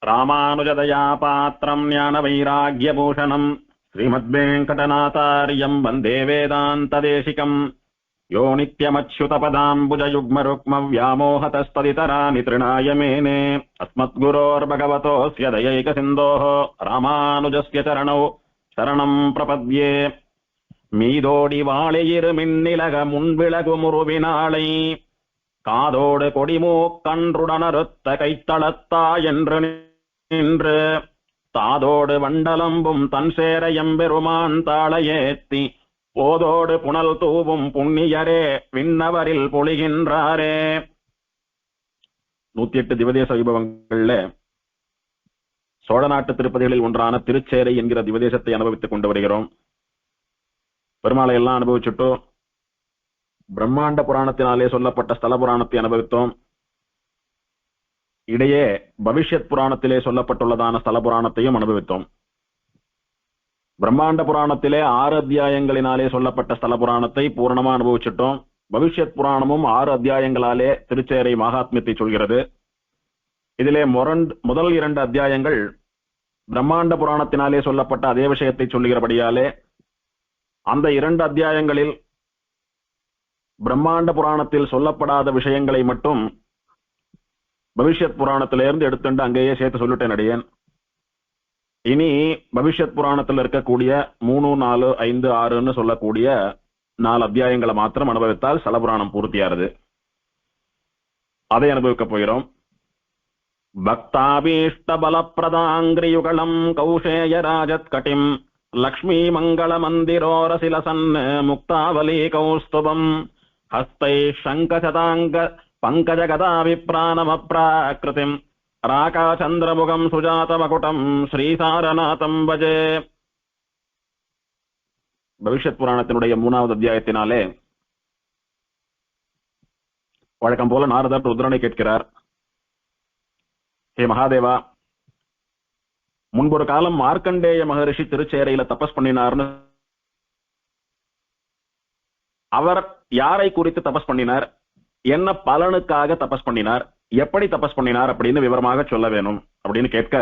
ராமானுஜதயா பாத்திரம் ஞான வைராகியபூஷணம் ஸ்ரீமத்வேங்கடநாதாரியம் வந்தே வேதாந்ததேசிகம் யோ நித்யமச்யுதபதாம்புஜயுக்மருக்ம வியாமோஹதஸ்ததிதராணி த்ரிணாய மேனே அஸ்மத்குரோர்பகவதோஸ்ய தயைகசிந்தோः ராமானுஜஸ்ய சரணௌ சரணம் பிரபத்யே. மீதோடி வாழையிரு மின்னிலக முன்விளகு முருவினாளை காதோடு கொடிமூக்கன்றுடனறுத்த கைத்தளத்தா என்று நின்று தாதோடு வண்டலம்பும் தன் சேர எம்பெருமான் தாளையேத்தி போதோடு புனல் தூவும் புண்ணியரே விண்ணவரில் பொழிகின்றாரே. 108 திவதேச வைபவங்கள்ல சோழ நாட்டு திருப்பதிகளில் ஒன்றான திருச்சேரை என்கிற திவதேசத்தை அனுபவித்துக் கொண்டு வருகிறோம். பெருமாளை எல்லாம் அனுபவிச்சுட்டோ பிரம்மாண்ட புராணத்தினாலே சொல்லப்பட்ட ஸ்தல புராணத்தை அனுபவித்தோம். இடையே பவிஷ்யத் புராணத்திலே சொல்லப்பட்டுள்ளதான ஸ்தல புராணத்தையும் அனுபவித்தோம். பிரம்மாண்ட புராணத்திலே 6 அத்தியாயங்களினாலே சொல்லப்பட்ட ஸ்தல புராணத்தை பூரணமா அனுபவிச்சுட்டோம். பவிஷ்யத் புராணமும் 6 அத்தியாயங்களாலே திருச்சேரை மகாத்மியத்தை சொல்கிறது. இதிலே முதல் 2 அத்தியாயங்கள் பிரம்மாண்ட புராணத்தினாலே சொல்லப்பட்ட அதே விஷயத்தை சொல்லுகிறபடியாலே அந்த 2 அத்தியாயங்களில் பிரம்மாண்ட புராணத்தில் சொல்லப்படாத விஷயங்களை மட்டும் பவிஷ்யத் புராணத்திலிருந்து எடுத்துட்டு அங்கேயே சேர்த்து சொல்லிட்டேன் அடியேன். இனி பவிஷ்யத் புராணத்தில் இருக்கக்கூடிய 3, 4, 5, 6ன்னு சொல்லக்கூடிய 4 அத்தியாயங்களை மாத்திரம் அனுபவித்தால் ஸ்தல புராணம் பூர்த்தியாகிறது. அதை அனுபவிக்க போகிறோம். பக்தாபீஷ்ட பலப்பிரதாங்கிரியுகலம் கௌஷேய ராஜத் கட்டிம் லக்ஷ்மி மங்கள மந்திரோரசிலசன் முக்தாவலி கௌஸ்துபம் ஹஸ்தை சங்கசதாங்க பங்கஜ கதாவிப்ராணமப்ராக்ருதிம் ராகாச்சந்திரமுகம் சுஜாதமகுடம் ஸ்ரீசாரநாதம் பஜே. பவிஷ்யத் புராணத்தினுடைய 3வது அத்தியாயத்தினாலே வழக்கம் போல நாரதர் ருத்ரனை கேட்கிறார், ஹே மகாதேவா, முன்பொரு காலம் மார்க்கண்டேய மகரிஷி திருச்சேரையில தபஸ் பண்ணினார்னு, அவர் யாரை குறித்து தபஸ் பண்ணினார், என்ன பலனுக்காக தபஸ் பண்ணினார், எப்படி தபஸ் பண்ணினார் அப்படின்னு விவரமாக சொல்ல வேணும் அப்படின்னு கேட்க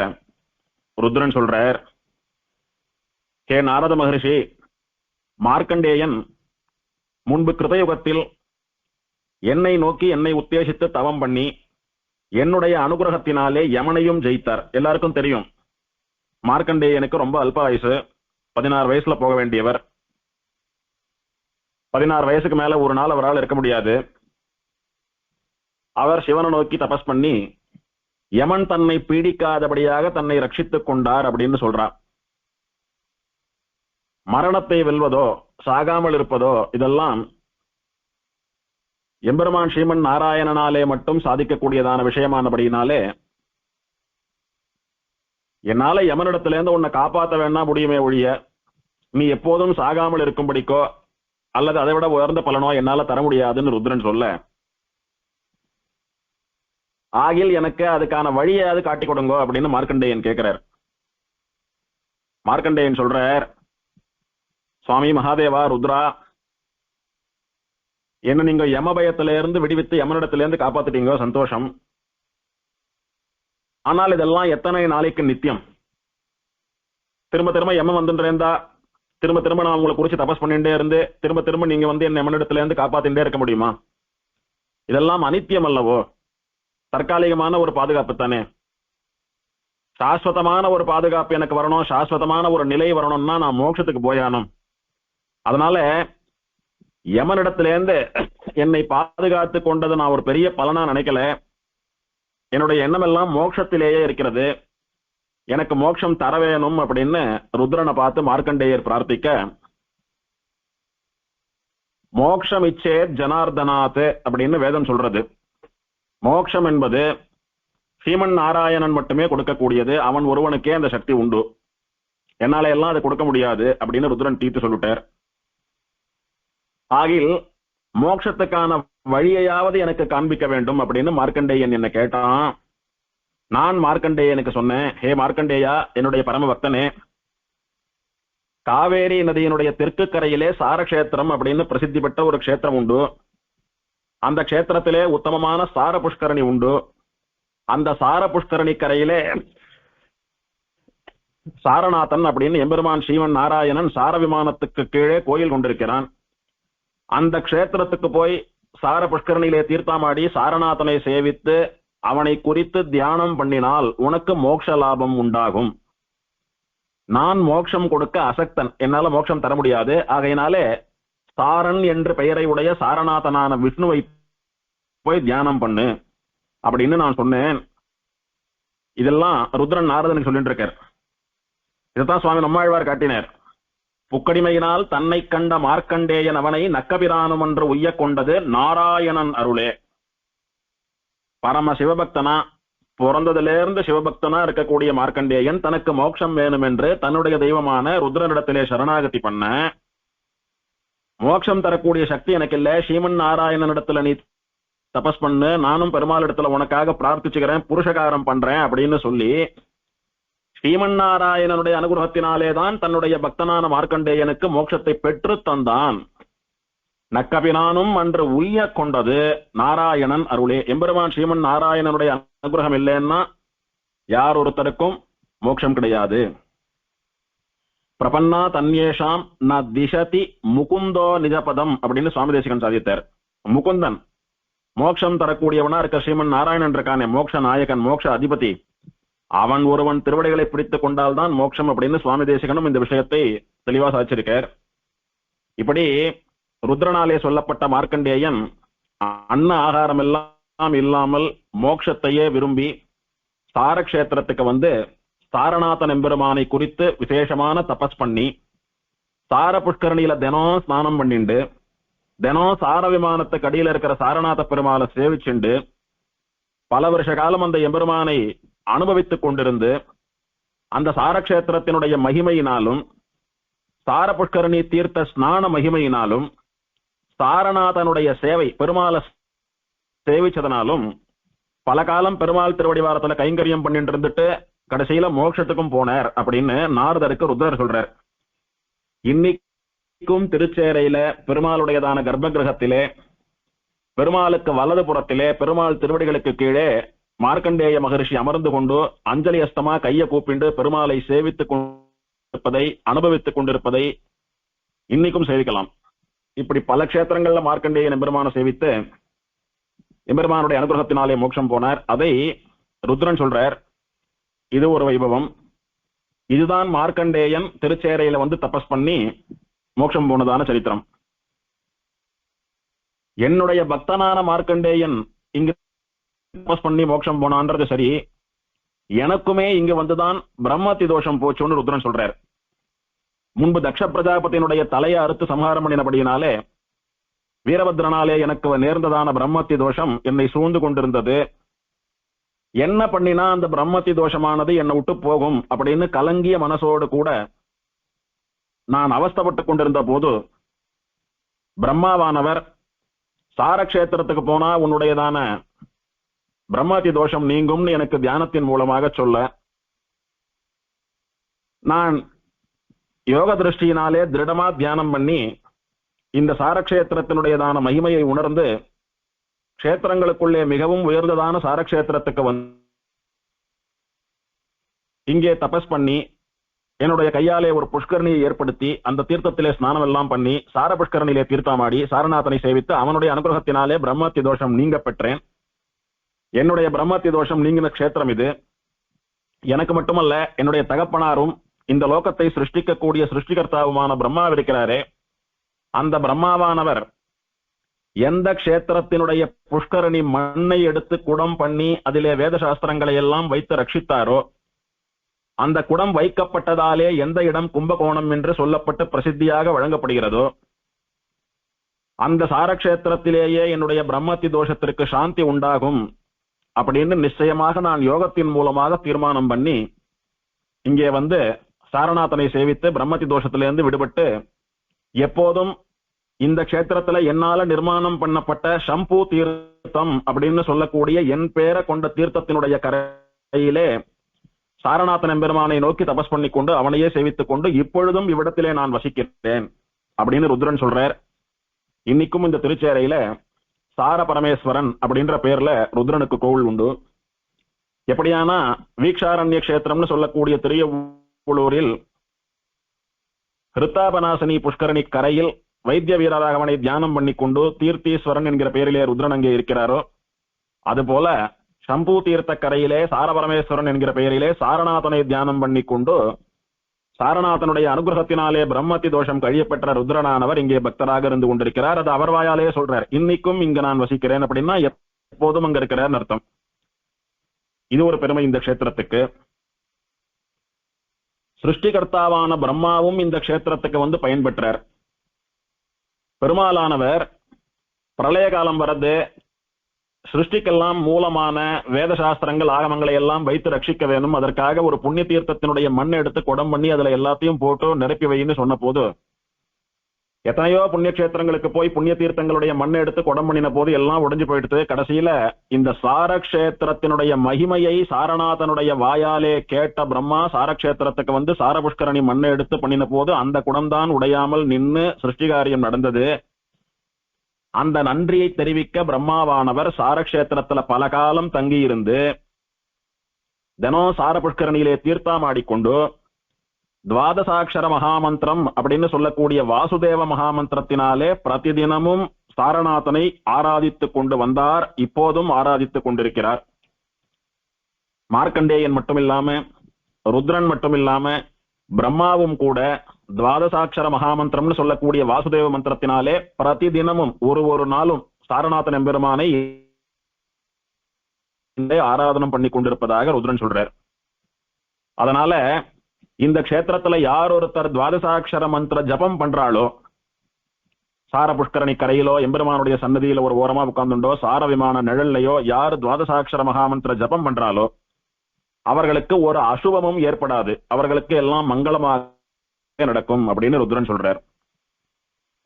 ருத்ரன் சொல்றார், ஹே நாரத மகரிஷி, மார்க்கண்டேயன் முன்பு கிருதயுகத்தில் என்னை நோக்கி என்னை உத்தேசித்து தவம் பண்ணி என்னுடைய அனுகிரகத்தினாலே யமனையும் ஜெயித்தார். எல்லாருக்கும் தெரியும் மார்க்கண்டேயனுக்கு ரொம்ப அல்ப வயசு, 16 வயசுல போக வேண்டியவர். 16 வயசுக்கு மேல ஒரு நாள் அவரால் இருக்க முடியாது. அவர் சிவனை நோக்கி தபஸ் பண்ணி யமன் தன்னை பீடிக்காதபடியாக தன்னை ரட்சித்துக் கொண்டார் அப்படின்னு சொல்றார். மரணத்தை வெல்வதோ சாகாமல் இருப்பதோ இதெல்லாம் எம்பெருமான் ஸ்ரீமன் நாராயணனாலே மட்டும் சாதிக்கக்கூடியதான விஷயமானபடியினாலே என்னால யமனிடத்திலேருந்து உன்னை காப்பாற்ற வேணா முடியுமே ஒழிய நீ எப்போதும் சாகாமல் இருக்கும்படிக்கோ அல்லது அதை விட உயர்ந்த பலனோ என்னால தர முடியாதுன்னு ருத்ரன் சொல்ல, ஆகில் எனக்கு அதுக்கான வழியாவது காட்டி கொடுங்கோ அப்படின்னு மார்க்கண்டேயன் கேட்கிறார். மார்க்கண்டேயன் சொல்றார், சுவாமி மகாதேவா, ருத்ரா, என்ன நீங்க யம பயத்திலிருந்து விடுவித்து யமனிடத்திலிருந்து காப்பாத்திட்டீங்க, சந்தோஷம். ஆனால் இதெல்லாம் எத்தனை நாளைக்கு நித்தியம்? திரும்ப திரும்ப யமன் வந்துன்றேந்தா திரும்ப திரும்ப நான் உங்களை குறிச்சு தபஸ் பண்ணிட்டே இருந்து திரும்ப திரும்ப நீங்க வந்து என் யமனிடத்துல இருந்து காப்பாத்திட்டே இருக்க முடியுமா? இதெல்லாம் அனித்தியம் அல்லவோ? தற்காலிகமான ஒரு பாதுகாப்பு தானே. சாஸ்வதமான ஒரு பாதுகாப்பு எனக்கு வரணும், சாஸ்வதமான ஒரு நிலை வரணும்னா நான் மோட்சத்துக்கு போயானும். அதனால யமனிடத்திலேருந்து என்னை பாதுகாத்து கொண்டது நான் ஒரு பெரிய பலனா நினைக்கல. என்னுடைய எண்ணம் எல்லாம் மோட்சத்திலேயே இருக்கிறது. எனக்கு மோட்சம் தர வேணும் அப்படின்னு ருத்ரனை பார்த்து மார்க்கண்டேயர் பிரார்த்திக்க, மோக்ஷம் இச்சே ஜனார்தனாத் அப்படின்னு வேதம் சொல்றது. மோக்ஷம் என்பது ஸ்ரீமன் நாராயணன் மட்டுமே கொடுக்கக்கூடியது. அவன் ஒருவனுக்கே அந்த சக்தி உண்டு. என்னால எல்லாம் அதை கொடுக்க முடியாது அப்படின்னு ருத்ரன் தீர்த்து சொல்லிட்டார். ஆகில் மோட்சத்துக்கான வழியையாவது எனக்கு காண்பிக்க வேண்டும் அப்படின்னு மார்க்கண்டேயன் என்ன கேட்டான். நான் மார்க்கண்டேயனுக்கு சொன்னேன், ஹே மார்க்கண்டேயா, என்னுடைய பரம பக்தனே, காவேரி நதியினுடைய தெற்கு கரையிலே சாரக்ஷேத்திரம் அப்படின்னு பிரசித்தி பெற்ற ஒரு க்ஷேத்திரம் உண்டு. அந்த க்ஷேத்திரத்திலே உத்தமமான சார புஷ்கரணி உண்டு. அந்த சார புஷ்கரணி கரையிலே சாரநாதன் அப்படின்னு எம்பெருமான் ஸ்ரீமன் நாராயணன் சார விமானத்துக்கு கீழே கோயில் கொண்டிருக்கிறான். அந்த க்ஷேத்திரத்துக்கு போய் சார புஷ்கரணியிலே தீர்த்தமாடி சாரநாதனை சேவித்து அவனை குறித்து தியானம் பண்ணினால் உனக்கு மோட்ச லாபம் உண்டாகும். நான் மோட்சம் கொடுக்க அசக்தன், என்னால மோட்சம் தர முடியாது. ஆகையினாலே சாரன் என்று பெயரை உடைய சாரநாதனான விஷ்ணுவை போய் தியானம் பண்ணு அப்படின்னு நான் சொன்னேன். இதெல்லாம் ருத்ரன் நாரதனுக்கு சொல்லிட்டு இருக்கார். இதைத்தான் சுவாமி நம்மாழ்வார் காட்டினார். புக்கடிமையினால் தன்னை கண்ட மார்க்கண்டேயன் அவனை நக்கபிரானும் என்று உய்ய கொண்டது நாராயணன் அருளே. பரம சிவபக்தனா, பிறந்ததிலிருந்து சிவபக்தனா இருக்கக்கூடிய மார்க்கண்டேயன் தனக்கு மோட்சம் வேணும் என்று தன்னுடைய தெய்வமான ருத்ரனிடத்திலே சரணாகதி பண்ண, மோட்சம் தரக்கூடிய சக்தி எனக்கு இல்ல, ஸ்ரீமன் நாராயணனிடத்துல நீ தபஸ் பண்ணு, நானும் பெருமாள் இடத்துல உனக்காக பிரார்த்திச்சுக்கிறேன், புருஷகாரம் பண்றேன் அப்படின்னு சொல்லி ஸ்ரீமன் நாராயணனுடைய அனுகிரகத்தினாலே தான் தன்னுடைய பக்தனான மார்க்கண்டேயனுக்கு மோட்சத்தை பெற்று தந்தான். நக்கபினானும் அன்று உய்ய கொண்டது நாராயணன் அருளே. எம்பெருமான் ஸ்ரீமன் நாராயணனுடைய அனுகிரகம் இல்லைன்னா யார் ஒருத்தருக்கும் மோட்சம் கிடையாது. பிரபன்னா தன்யேஷாம் ந திசதி முகுந்தோ நிஜபதம் அப்படின்னு சுவாமி தேசிகன் சாதித்தார். முகுந்தன் மோட்சம் தரக்கூடியவனா இருக்க ஸ்ரீமன் நாராயணன் இருக்கானே, மோட்ச நாயகன், மோட்ச அதிபதி, அவன் ஒருவன் திருவடிகளை பிடித்துக் கொண்டால்தான் மோட்சம் அப்படின்னு சுவாமி தேசிகனும் இந்த விஷயத்தை தெளிவா சாதிச்சிருக்கார். இப்படி ருத்ரனாலே சொல்லப்பட்ட மார்க்கண்டேயன் அன்ன ஆகாரம் எல்லாம் இல்லாமல் மோட்சத்தையே விரும்பி சாரக்ஷேத்திரத்துக்கு வந்து சாரநாதன் எம்பெருமானை குறித்து விசேஷமான தபஸ் பண்ணி சார புஷ்கரணியில தினம் ஸ்நானம் பண்ணிண்டு தினம் சார விமானத்துக்கு அடியில இருக்கிற சாரநாத பெருமாளை சேவிச்சுண்டு பல வருஷ காலம் அந்த எம்பெருமானை அனுபவித்துக் கொண்டிருந்து அந்த சாரக்ஷேத்திரத்தினுடைய மகிமையினாலும் சார புஷ்கரணி தீர்த்த ஸ்நான மகிமையினாலும் சாரநாதனுடைய சேவை பெருமாளை சேவிச்சதனாலும் பல காலம் பெருமாள் திருவடிவாரத்துல கைங்கரியம் பண்ணிட்டு இருந்துட்டு கடைசியில மோட்சத்துக்கும் போனார் அப்படின்னு நாரதருக்கு ருத்ரர் சொல்றார். இன்னைக்கும் திருச்சேரையில பெருமாளுடையதான கர்ப்ப கிரகத்திலே பெருமாளுக்கு வலது புறத்திலே பெருமாள் திருவடிகளுக்கு கீழே மார்க்கண்டேய மகரிஷி அமர்ந்து கொண்டு அஞ்சலி அஸ்தமா கையை கூப்பிண்டு பெருமாளை சேவித்துக் கொண்டிருப்பதை அனுபவித்துக் கொண்டிருப்பதை இன்னைக்கும் சேவிக்கலாம். இப்படி பல கஷேத்திரங்கள்ல மார்க்கண்டேயன் எம்பெருமான சேவித்து எம்பெருமானுடைய அனுகிரகத்தினாலே மோட்சம் போனார். அதை ருத்ரன் சொல்றார். இது ஒரு வைபவம். இதுதான் மார்க்கண்டேயன் திருச்சேரையில வந்து தபஸ் பண்ணி மோட்சம் போனதான சரித்திரம். என்னுடைய பக்தனான மார்க்கண்டேயன் இங்கு தபஸ் பண்ணி மோட்சம் போனான்றது சரி, எனக்குமே இங்கு வந்துதான் பிரம்மத்தி தோஷம் போச்சுன்னு ருத்ரன் சொல்றார். முன்பு தக்ஷ பிரஜாபதியினுடைய தலையை அறுத்து சம்ஹாரம் பண்ணினபடியினாலே வீரபத்ரனாலே எனக்கு நேர்ந்ததான பிரம்மத்தி தோஷம் என்னை சூழ்ந்து கொண்டிருந்தது. என்ன பண்ணினா அந்த பிரம்மத்தி தோஷமானது என்னை விட்டு போகும் அப்படின்னு கலங்கிய மனசோடு கூட நான் அவஸ்தப்பட்டுக் கொண்டிருந்த போது பிரம்மாவானவர் சாரக்ஷேத்திரத்துக்கு போனா உன்னுடையதான பிரம்மத்தி தோஷம் நீங்கும்னு எனக்கு தியானத்தின் மூலமாக சொல்ல, நான் யோக திருஷ்டியினாலே திருடமா தியானம் பண்ணி இந்த சாரக்ஷேத்திரத்தினுடையதான மகிமையை உணர்ந்து கஷேத்திரங்களுக்குள்ளே மிகவும் உயர்ந்ததான சாரக்ஷேத்திரத்துக்கு வந்து இங்கே தபஸ் பண்ணி என்னுடைய கையாலே ஒரு புஷ்கரணியை ஏற்படுத்தி அந்த தீர்த்தத்திலே ஸ்நானம் எல்லாம் பண்ணி சார புஷ்கரணியிலே தீர்த்தமாடி சாரநாதனை சேவித்து அவனுடைய அனுகிரகத்தினாலே பிரம்மத்தி தோஷம் நீங்க பெற்றேன். என்னுடைய பிரம்மத்தி தோஷம் நீங்கின கஷேத்திரம் இது. எனக்கு மட்டுமல்ல, என்னுடைய தகப்பனாரும் இந்த லோகத்தை சிருஷ்டிக்கக்கூடிய சிருஷ்டிகர்த்தாவுமான பிரம்மா இருக்கிறாரே, அந்த பிரம்மாவானவர் எந்த கஷேத்திரத்தினுடைய புஷ்கரணி மண்ணை எடுத்து குடம் பண்ணி அதிலே வேத சாஸ்திரங்களை எல்லாம் வைத்து ரட்சித்தாரோ, அந்த குடம் வைக்கப்பட்டதாலே எந்த இடம் கும்பகோணம் என்று சொல்லப்பட்டு பிரசித்தியாக வழங்கப்படுகிறதோ அந்த சாரக்ஷேத்திரத்திலேயே என்னுடைய பிரம்மத்தி தோஷத்திற்கு சாந்தி உண்டாகும் அப்படின்னு நிச்சயமாக நான் யோகத்தின் மூலமாக தீர்மானம் பண்ணி இங்கே வந்து சாரநாதனை சேவித்து பிரம்மத்தி தோஷத்திலிருந்து விடுபட்டு எப்போதும் இந்த கஷேத்திரத்துல என்னால நிர்மாணம் பண்ணப்பட்ட ஷம்பூ தீர்த்தம் அப்படின்னு சொல்லக்கூடிய என் பேரை கொண்ட தீர்த்தத்தினுடைய கரையிலே சாரநாதன் எம்பெருமானை நோக்கி தபஸ் பண்ணி கொண்டு அவனையே சேவித்துக் கொண்டு இப்பொழுதும் இவ்விடத்திலே நான் வசிக்கிறேன் அப்படின்னு ருத்ரன் சொல்றார். இன்னைக்கும் இந்த திருச்சேரையில சார பரமேஸ்வரன் அப்படின்ற பேர்ல ருத்ரனுக்கு கோவில் உண்டு. எப்படியானா வீக்ஷாரண்ய கஷேத்திரம்னு சொல்லக்கூடிய புலூரில் ஹிருத்தாபநாசினி புஷ்கரணி கரையில் வைத்திய வீரராக அவனை தியானம் பண்ணிக்கொண்டு தீர்த்தீஸ்வரன் என்கிற பெயரிலே ருத்ரன் அங்கே இருக்கிறாரோ, அதுபோல சம்பூ தீர்த்த கரையிலே சாரபரமேஸ்வரன் என்கிற பெயரிலே சாரநாதனை தியானம் பண்ணிக்கொண்டு சாரநாதனுடைய அனுகிரகத்தினாலே பிரம்மத்தி தோஷம் கழியப்பெற்ற ருத்ரனானவர் இங்கே பக்தராக இருந்து கொண்டிருக்கிறார். அது அவர் வாயாலே சொல்றார். இன்னைக்கும் இங்க நான் வசிக்கிறேன் அப்படின்னா எப்போதும் அங்க இருக்கிறார் அர்த்தம். இது ஒரு பெருமை இந்த கஷேத்திரத்துக்கு. சிருஷ்டிகர்த்தாவான பிரம்மாவும் இந்த கஷேத்திரத்துக்கு வந்து பயன்பெற்றார். பெருமாளானவர் பிரளய காலம் வரது, சிருஷ்டிக்கெல்லாம் மூலமான வேத சாஸ்திரங்கள் ஆகமங்களை எல்லாம் வைத்து ரட்சிக்க வேணும், அதற்காக ஒரு புண்ணிய தீர்த்தத்தினுடைய மண் எடுத்து குடம் பண்ணி அதுல எல்லாத்தையும் போட்டு நிரப்பி வைன்னு சொன்ன போது, எத்தனையோ புண்ணிய கஷேத்திரங்களுக்கு போய் புண்ணிய தீர்த்தங்களுடைய மண்ணை எடுத்து குடம் பண்ணின போது எல்லாம் உடைஞ்சு போயிடுது. கடைசியில இந்த சாரக்ஷேத்திரத்தினுடைய மகிமையை சாரநாதனுடைய வாயாலே கேட்ட பிரம்மா சாரக்ஷேத்திரத்துக்கு வந்து சாரபுஷ்கரணி மண்ணை எடுத்து பண்ணின போது அந்த குடம்தான் உடையாமல் நின்று சிருஷ்டிகாரியம் நடந்தது. அந்த நன்றியை தெரிவிக்க பிரம்மாவானவர் சாரக்ஷேத்திரத்துல பல காலம் தங்கி இருந்து தினம் சாரபுஷ்கரணியிலே தீர்த்தாமாடிக்கொண்டு துவாதசாட்சர மகாமந்திரம் அப்படின்னு சொல்லக்கூடிய வாசுதேவ மகாமந்திரத்தினாலே பிரதிதினமும் சாரநாதனை ஆராதித்துக் கொண்டு வந்தார். இப்போதும் ஆராதித்துக் கொண்டிருக்கிறார். மார்க்கண்டேயன் மட்டுமில்லாம, ருத்ரன் மட்டுமில்லாம, பிரம்மாவும் கூட துவாதசாட்சர மகாமந்திரம்னு சொல்லக்கூடிய வாசுதேவ மந்திரத்தினாலே பிரதிதினமும் ஒரு நாளும் சாரநாதன் எம்பெருமானை ஆராதனம் பண்ணி கொண்டிருப்பதாக ருத்ரன் சொல்றார். அதனால இந்த கஷேத்திரத்துல யார் ஒருத்தர் துவாதசாட்சர மந்திர ஜபம் பண்றாளோ, சார புஷ்கரணி கரையிலோ எம்பெருமானுடைய சன்னதியில ஒரு ஓரமா உட்கார்ந்துண்டோ சார விமான நிழல்லையோ யார் துவாதசாட்சர மகாமந்திர ஜபம் பண்றாளோ அவர்களுக்கு ஒரு அசுபமும் ஏற்படாது, அவர்களுக்கு எல்லாம் மங்களமாக நடக்கும் அப்படின்னு ருத்ரன் சொல்றார்.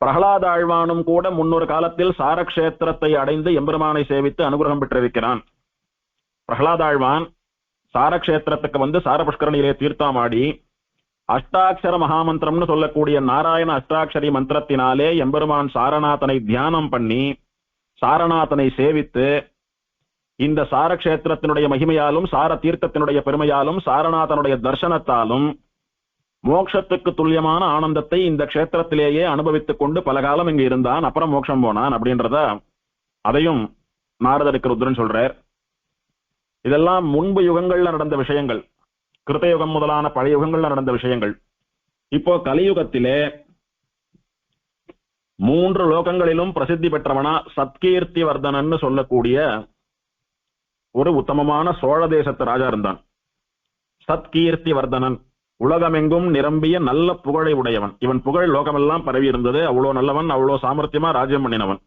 பிரகலாத ஆழ்வானும் கூட முன்னொரு காலத்தில் சாரக்ஷேத்திரத்தை அடைந்து எம்பெருமானை சேவித்து அனுகிரகம் பெற்றிருக்கிறான். பிரகலாத ஆழ்வான் சாரக்ஷேத்திரத்துக்கு வந்து சாரபுஷ்கரணியிலே தீர்த்தாமாடி அஷ்டாட்சர மகாமந்திரம்னு சொல்லக்கூடிய நாராயண அஷ்டாட்சரி மந்திரத்தினாலே எம்பெருமான் சாரநாதனை தியானம் பண்ணி சாரநாதனை சேவித்து இந்த சாரக்ஷேத்திரத்தினுடைய மகிமையாலும் சார தீர்த்தத்தினுடைய பெருமையாலும் சாரநாதனுடைய தர்சனத்தாலும் மோட்சத்துக்கு துல்லியமான ஆனந்தத்தை இந்த கஷேத்திரத்திலேயே அனுபவித்துக் கொண்டு பல காலம் இங்கு இருந்தான். அப்புறம் மோட்சம் போனான் அப்படின்றத அதையும் நாரதருக்கு ருத்ரன் சொல்றார். இதெல்லாம் முன்பு யுகங்கள்ல நடந்த விஷயங்கள், கிருத்தயுகம் முதலான பழைய யுகங்கள்ல நடந்த விஷயங்கள். இப்போ கலியுகத்திலே 3 லோகங்களிலும் பிரசித்தி பெற்றவனா சத்கீர்த்தி வர்தனன்னு சொல்லக்கூடிய ஒரு உத்தமமான சோழ தேசத்து ராஜா இருந்தான். சத்கீர்த்தி வர்தனன், உலகமெங்கும் நிரம்பிய நல்ல புகழை உடையவன். இவன் புகழ் லோகமெல்லாம் பரவி இருந்தது. அவ்வளோ நல்லவன், அவ்வளோ சாமர்த்தியமா ராஜ்யம் பண்ணினவன்.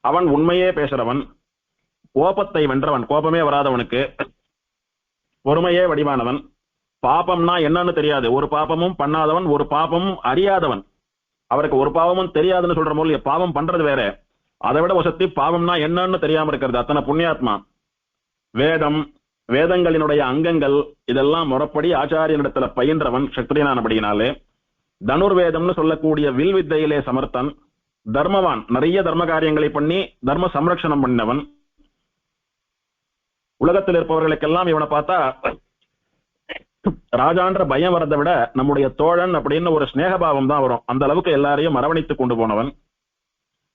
அவன் உண்மையே பேசுறவன், கோபத்தை வென்றவன், கோபமே வராதவனுக்கு, பொறுமையே வடிவானவன், பாபம்னா என்னன்னு தெரியாது, ஒரு பாபமும் பண்ணாதவன், ஒரு பாபமும் அறியாதவன். அவருக்கு ஒரு பாவமும் தெரியாதுன்னு சொல்ற போது பாவம் பண்றது வேற, அதை விட வசத்தி பாவம்னா என்னன்னு தெரியாம இருக்கிறது. அத்தனை புண்ணியாத்மா. வேதம், வேதங்களினுடைய அங்கங்கள் இதெல்லாம் முறப்படி ஆச்சாரியனிடத்துல பயின்றவன் சத்திரியனானபடியினாலே. தனுர்வேதம்னு சொல்லக்கூடிய வில் வித்தையிலே சமர்த்தன், தர்மவான், நிறைய தர்ம காரியங்களை பண்ணி தர்ம சம்ரட்சணம் பண்ணவன். உலகத்தில் இருப்பவர்களுக்கெல்லாம் இவனை பார்த்தா ராஜான்ற பயம் வரதை விட நம்முடைய தோழன் அப்படின்னு ஒரு ஸ்நேகபாவம் தான் வரும். அந்த அளவுக்கு எல்லாரையும் அரவணைத்துக் கொண்டு போனவன்.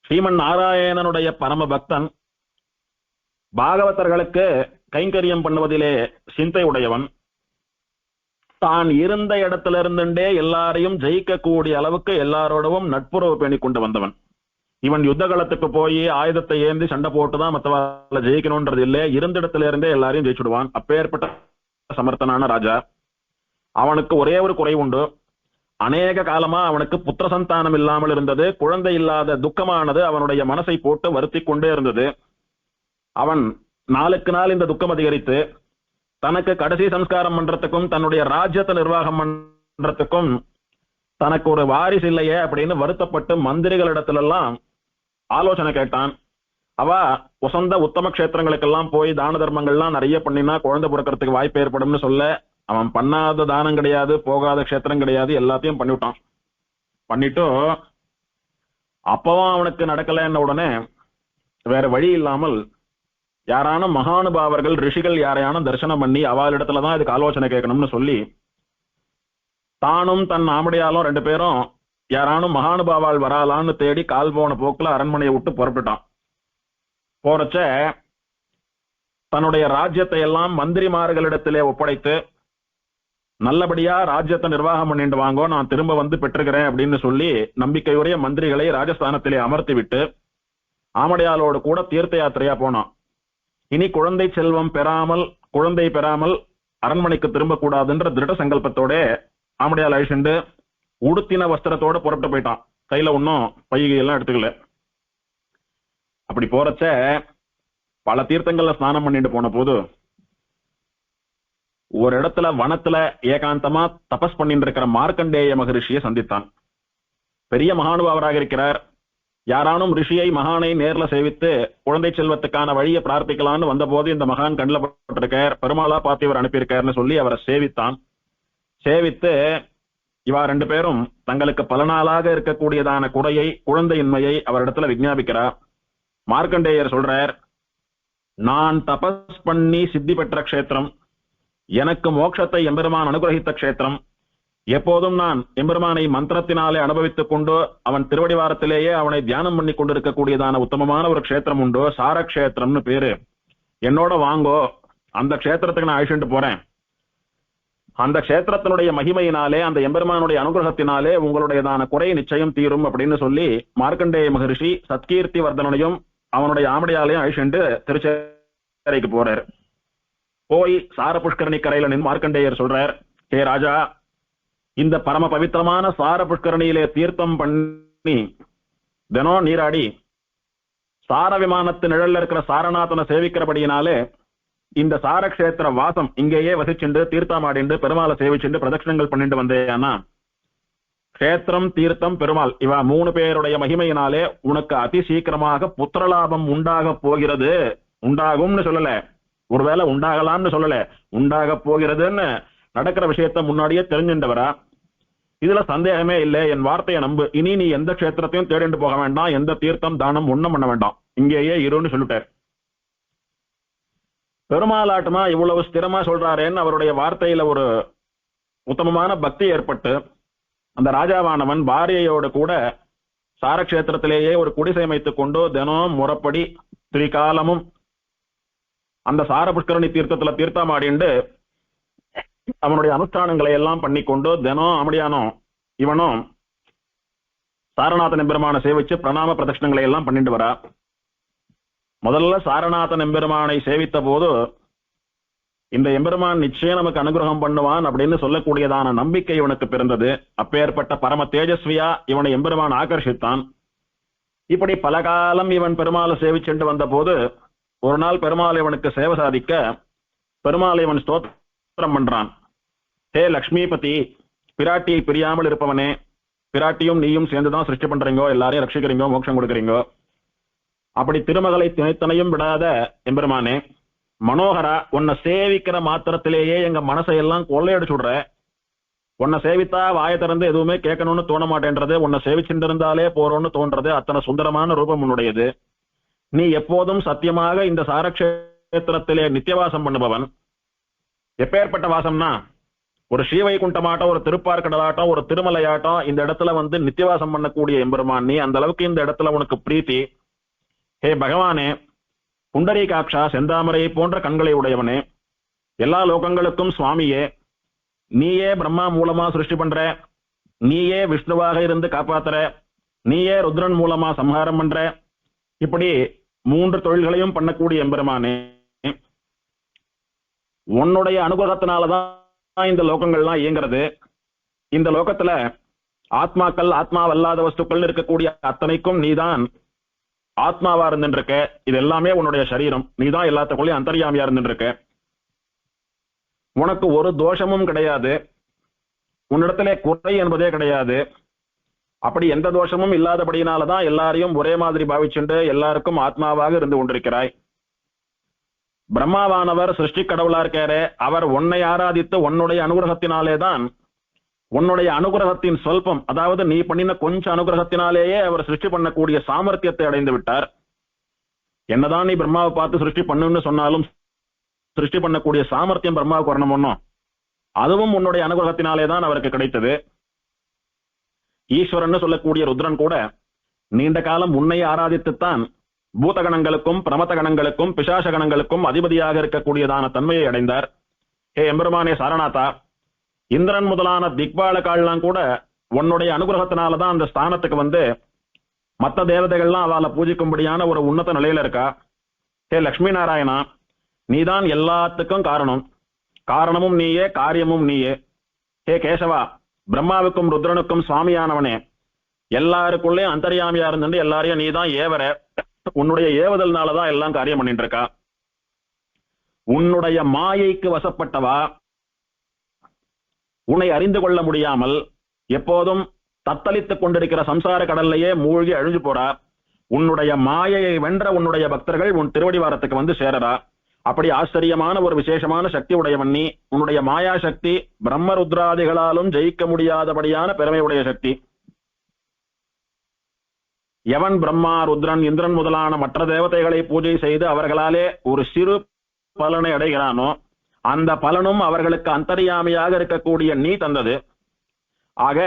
ஸ்ரீமன் நாராயணனுடைய பரம பக்தன், பாகவதர்களுக்கு கைங்கரியம் பண்ணுவதிலே சிந்தை உடையவன், தான் இருந்த இடத்துல இருந்துட்டே எல்லாரையும் ஜெயிக்கக்கூடிய அளவுக்கு எல்லாரோடவும் நட்புறவு பேணி கொண்டு வந்தவன். இவன் யுத்த காலத்துக்கு போய் ஆயுதத்தை ஏந்தி சண்டை போட்டுதான் மற்றவர்களை ஜெயிக்கணும்ன்றது இல்லை, இருந்த இடத்துல இருந்தே எல்லாரையும் ஜெயிச்சுடுவான். அப்பேற்பட்ட சமர்த்தனான ராஜா. அவனுக்கு ஒரே ஒரு குறை உண்டு. அநேக காலமா அவனுக்கு புத்திர சந்தானம் இல்லாமல் இருந்தது. குழந்தை இல்லாத துக்கமானது அவனுடைய மனசை போட்டு வருத்தி கொண்டே இருந்தது. அவன் நாளுக்கு நாள் இந்த துக்கம் அதிகரித்து தனக்கு கடைசி சம்ஸ்காரம் பண்றதுக்கும் தன்னுடைய ராஜ்யத்தை நிர்வாகம் பண்றதுக்கும் தனக்கு ஒரு வாரிசு இல்லையே அப்படின்னு வருத்தப்பட்டு மந்திரிகளிடத்துல எல்லாம் ஆலோசனை கேட்டான். அவ உசந்த உத்தம கஷேத்திரங்களுக்கெல்லாம் போய் தான தர்மங்கள்லாம் நிறைய பண்ணினா குழந்தை பிறக்கிறதுக்கு வாய்ப்பு ஏற்படும்னு சொல்ல, அவன் பண்ணாத தானம் கிடையாது, போகாத கஷேத்திரம் கிடையாது, எல்லாத்தையும் பண்ணிவிட்டான். பண்ணிட்டு அப்பவும் அவனுக்கு நடக்கலன்ன உடனே வேற வழி இல்லாமல் யாரான மகானுபாவர்கள் ரிஷிகள் யாரையான தரிசனம் பண்ணி அவளிடத்துலதான் இதுக்கு ஆலோசனை கேட்கணும்னு சொல்லி தானும் தன் ஆமடியாலும் 2 பேரும் யாரானும் மகானுபாவால் வராலான்னு தேடி கால் போன போக்குல அரண்மனையை விட்டு புறப்பட்டுட்டான். போறச்ச தன்னுடைய ராஜ்யத்தை எல்லாம் மந்திரிமார்களிடத்திலே ஒப்படைத்து நல்லபடியா ராஜ்யத்தை நிர்வாகம் பண்ணிட்டு வாங்கோ, நான் திரும்ப வந்து பெற்றுக்கிறேன் அப்படின்னு சொல்லி நம்பிக்கையுடைய மந்திரிகளை ராஜஸ்தானத்திலே அமர்த்தி விட்டு ஆமடையாளோடு கூட தீர்த்த யாத்திரையா போனான். இனி குழந்தை செல்வம் பெறாமல் குழந்தை பெறாமல் அரண்மனைக்கு திரும்ப கூடாதுன்ற திருட சங்கல்பத்தோட ஆமடையால் அழிச்சுண்டு உடுத்தின வஸ்திரத்தோட புறப்பட்டு போயிட்டான். கையில ஒன்னும் பைகை எல்லாம் எடுத்துக்கல. அப்படி போறச்ச பல தீர்த்தங்கள்ல ஸ்நானம் பண்ணிட்டு போன போது ஒரு இடத்துல வனத்துல ஏகாந்தமா தபஸ் பண்ணிட்டு இருக்கிற மார்க்கண்டேய மகரிஷியை சந்தித்தான். பெரிய மகானுபாவராக இருக்கிறார். யாரானும் ரிஷியை மகானை நேர்ல சேவித்து குழந்தை செல்வத்துக்கான வழியை பிரார்த்திக்கலான்னு வந்த போது இந்த மகான் கண்ணில் பட்டிருக்கார், பெருமாளா பார்த்து இவர் அனுப்பியிருக்காருன்னு சொல்லி அவரை சேவித்தான். சேவித்து இவா 2 பேரும் தங்களுக்கு பல நாளாக இருக்கக்கூடியதான குறையை குழந்தையின்மையை அவரிடத்துல விஞ்ஞாபிக்கிறார். மார்க்கண்டேயர் சொல்றார், நான் தபஸ் பண்ணி சித்தி பெற்ற க்ஷேத்திரம், எனக்கு மோட்சத்தை எம்பெருமான் அனுகிரகித்த க்ஷேத்திரம், எப்போதும் நான் எம்பெருமானை மந்திரத்தினாலே அனுபவித்துக் கொண்டு அவன் திருவடிவாரத்திலேயே அவனை தியானம் பண்ணி கொண்டிருக்கக்கூடியதான உத்தமமான ஒரு க்ஷேத்திரம் உண்டு, சாரக்ஷேத்திரம்னு பேரு. என்னோட வாங்கோ, அந்த க்ஷேத்திரத்துக்கு நான் அழிச்சுட்டு போறேன். அந்த க்ஷேத்திரத்தினுடைய மகிமையினாலே அந்த எம்பெருமானுடைய அனுகிரகத்தினாலே உங்களுடையதான குறை நிச்சயம் தீரும் அப்படின்னு சொல்லி மார்க்கண்டேய மகரிஷி சத்கீர்த்தி வர்தனையும் அவனுடைய ஆமடையாலையும் அழிச்சுண்டு திருச்சேரைக்கு போறார். போய் சார புஷ்கரணி கரையில நின்று மார்க்கண்டேயர் சொல்றார், ஹே ராஜா, இந்த பரம பவித்திரமான சார புஷ்கரணியிலே தீர்த்தம் பண்ணி தினம் நீராடி சார விமானத்து நிழல்ல இருக்கிற சாரநாதனை சேவிக்கிறபடியினாலே இந்த சாரக்ஷேத்திர வாசம் இங்கேயே வசிச்சுண்டு தீர்த்தமாடிண்டு பெருமாளை சேவிச்சுண்டு பிரதட்சணங்கள் பண்ணிட்டு வந்தேன்னா கஷேத்திரம் தீர்த்தம் பெருமாள் இவா 3 பேருடைய மகிமையினாலே உனக்கு அதி சீக்கிரமாக புத்திரலாபம் உண்டாக போகிறது. உண்டாகும்னு சொல்லல, ஒருவேளை உண்டாகலாம்னு சொல்லல, உண்டாக போகிறதுன்னு நடக்கிற விஷயத்த முன்னாடியே தெரிஞ்சுண்டவரா. இதுல சந்தேகமே இல்லை, என் வார்த்தையை நம்பு. இனி நீ எந்த க்ஷேத்திரத்தையும் தேடிண்டு போக வேண்டாம், எந்த தீர்த்தம் தானம் ஒண்ணும் பண்ண வேண்டாம், இங்கேயே இருன்னு சொல்லிட்டார். பெருமாளாட்டமா இவ்வளவு ஸ்திரமா சொல்றாரேன்னு அவருடைய வார்த்தையில ஒரு உத்தமமான பக்தி ஏற்பட்டு அந்த ராஜாவானவன் பாரியையோடு கூட சாரக்ஷேத்திரத்திலேயே ஒரு குடிசை அமைத்துக் கொண்டு தினம் முறைப்படி திரிகாலமும் அந்த சார புஷ்கரணி தீர்த்தத்துல தீர்த்தமாடிண்டு அவனுடைய அனுஷ்டானங்களை எல்லாம் பண்ணிக்கொண்டு தினம் அமடியானோ இவனும் சாரநாதன் எம்பெருமான சேவிச்சு பிரணாம பிரதட்சணங்களை எல்லாம் பண்ணிட்டு வரா. முதல்ல சாரநாதன் எம்பெருமானை சேவித்த போது இந்த எம்பெருமான் நிச்சயம் நமக்கு அனுகிரகம் பண்ணுவான் அப்படின்னு சொல்லக்கூடியதான நம்பிக்கை இவனுக்கு பிறந்தது. அப்பேற்பட்ட பரம தேஜஸ்வியா இவனை எம்பெருமான் ஆகர்ஷித்தான். இப்படி பல காலம் இவன் பெருமாளை சேவிச்சுண்டு வந்த போது ஒரு நாள் பெருமாள் இவனுக்கு சேவை சாதிக்க பெருமாள் இவன் ஸ்தோத்திரம் பண்றான். ஹே லக்ஷ்மிபதி, பிராட்டியை பிரியாமல் இருப்பவனே, பிராட்டியும் நீயும் சேர்ந்துதான் சிருஷ்டி பண்றீங்கோ, எல்லாரையும் ரட்சிக்கிறீங்கோ, மோட்சம் கொடுக்குறீங்கோ. அப்படி திருமகளை திணைத்தனையும் விடாத எம்பெருமானே, மனோகரா, உன்னை சேவிக்கிற மாத்திரத்திலேயே எங்க மனசையெல்லாம் கொள்ளையடிச்சுடுற. உன்னை சேவித்தா வாய திறந்து எதுவுமே கேட்கணும்னு தோண மாட்டேன்றது, உன்னை சேவிச்சுட்டு இருந்தாலே போறோம்னு தோன்றது. அத்தனை சுந்தரமான ரூபம் உன்னுடையது. நீ எப்போதும் சத்தியமாக இந்த சாரக்ஷேத்திரத்திலே நித்தியவாசம் பண்ணுபவன். எப்பேற்பட்ட வாசம்னா, ஒரு ஸ்ரீவைகுண்டமாட்டம், ஒரு திருப்பார்கடலாட்டம், ஒரு திருமலையாட்டம் இந்த இடத்துல வந்து நித்தியவாசம் பண்ணக்கூடிய எம்பெருமான் நீ. அந்த அளவுக்கு இந்த இடத்துல உனக்கு பிரீத்தி. ஹே பகவானே, புண்டரீகாட்சா, செந்தாமரை போன்ற கண்களை உடையவனே, எல்லா லோகங்களுக்கும் சுவாமியே, நீயே பிரம்மா மூலமா சிருஷ்டி பண்ற, நீயே விஷ்ணுவாக இருந்து காப்பாத்துற, நீயே ருத்ரன் மூலமா சம்ஹாரம் பண்ற. இப்படி 3 தொழில்களையும் பண்ணக்கூடிய எம்பெருமானே, உன்னுடைய அனுகிரகத்தினாலதான் இந்த லோகங்கள்லாம் இயங்குறது. இந்த லோகத்துல ஆத்மாக்கள், ஆத்மாவல்லாத வஸ்துக்கள் இருக்கக்கூடிய அத்தனைக்கும் நீதான் ஆத்மாவா இருந்துருக்க. இது எல்லாமே உன்னுடைய சரீரம். நீதான் எல்லாத்துக்குள்ளேயும் அந்தர்யாமியா இருந்துருக்க. உனக்கு ஒரு தோஷமும் கிடையாது, உன்னிடத்திலே குறை என்பதே கிடையாது. அப்படி எந்த தோஷமும் இல்லாதபடியினாலதான் எல்லாரையும் ஒரே மாதிரி பாவிச்சுண்டு எல்லாருக்கும் ஆத்மாவாக இருந்து கொண்டிருக்கிறாய். பிரம்மாவானவர் சிருஷ்டி கடவுளா இருக்காரே, அவர் உன்னை ஆராதித்து உன்னுடைய அனுகிரகத்தினாலேதான், உன்னுடைய அனுகிரகத்தின் சொல்பம், அதாவது நீ பண்ணின கொஞ்சம் அனுகிரகத்தினாலேயே அவர் சிருஷ்டி பண்ணக்கூடிய சாமர்த்தியத்தை அடைந்து விட்டார். என்னதான் நீ பிரம்மாவை பார்த்து சிருஷ்டி பண்ணுன்னு சொன்னாலும் சிருஷ்டி பண்ணக்கூடிய சாமர்த்தியம் பிரம்மாவுக்கு வரணும். அதுவும் உன்னுடைய அனுகிரகத்தினாலே தான் அவருக்கு கிடைத்தது. ஈஸ்வரன் சொல்லக்கூடிய ருத்ரன் கூட நீண்ட காலம் உன்னை ஆராதித்துத்தான் பூதகணங்களுக்கும் பிரமத கணங்களுக்கும் பிசாச கணங்களுக்கும் அதிபதியாக இருக்கக்கூடியதான தன்மையை அடைந்தார். ஹே எம்பெருமானே சாரநாதா, இந்திரன் முதலான திக்பாலகால்லாம் கூட உன்னுடைய அனுகிரகத்தினாலதான் அந்த ஸ்தானத்துக்கு வந்து மற்ற தேவதைகள்லாம் அவளை பூஜிக்கும்படியான ஒரு உன்னத நிலையில இருக்கா. ஹே லட்சுமி நாராயணா, நீதான் எல்லாத்துக்கும் காரணம், காரணமும் நீயே, காரியமும் நீயே. ஹே கேசவா, பிரம்மாவுக்கும் ருத்ரனுக்கும் சுவாமியானவனே, எல்லாருக்குள்ளே அந்தர்யாமியா இருந்து எல்லாரையும் நீதான் ஏவர, உன்னுடைய ஏவுதல்னாலதான் எல்லாம் காரியம் பண்ணிட்டு இருக்கா. உன்னுடைய மாயைக்கு வசப்பட்டவா உன்னை அறிந்து கொள்ள முடியாமல் எப்போதும் தத்தளித்துக் கொண்டிருக்கிற சம்சார கடல்லையே மூழ்கி அழிஞ்சு போறா. உன்னுடைய மாயையை வென்ற உன்னுடைய பக்தர்கள் உன் திருவடிவாரத்துக்கு வந்து சேரறா. அப்படி ஆச்சரியமான ஒரு விசேஷமான சக்தி உடையவன் நீ. உன்னுடைய மாயா சக்தி பிரம்மருத்ராதிகளாலும் ஜெயிக்க முடியாதபடியான பெருமையுடைய சக்தி. எவன் பிரம்மா, ருத்ரன், இந்திரன் முதலான மற்ற தேவதைகளை பூஜை செய்து அவர்களாலே ஒரு சிறு பலனை அடைகிறானோ அந்த பலனும் அவர்களுக்கு அந்தர்யாமியாக இருக்கக்கூடிய நீ தந்தது. ஆக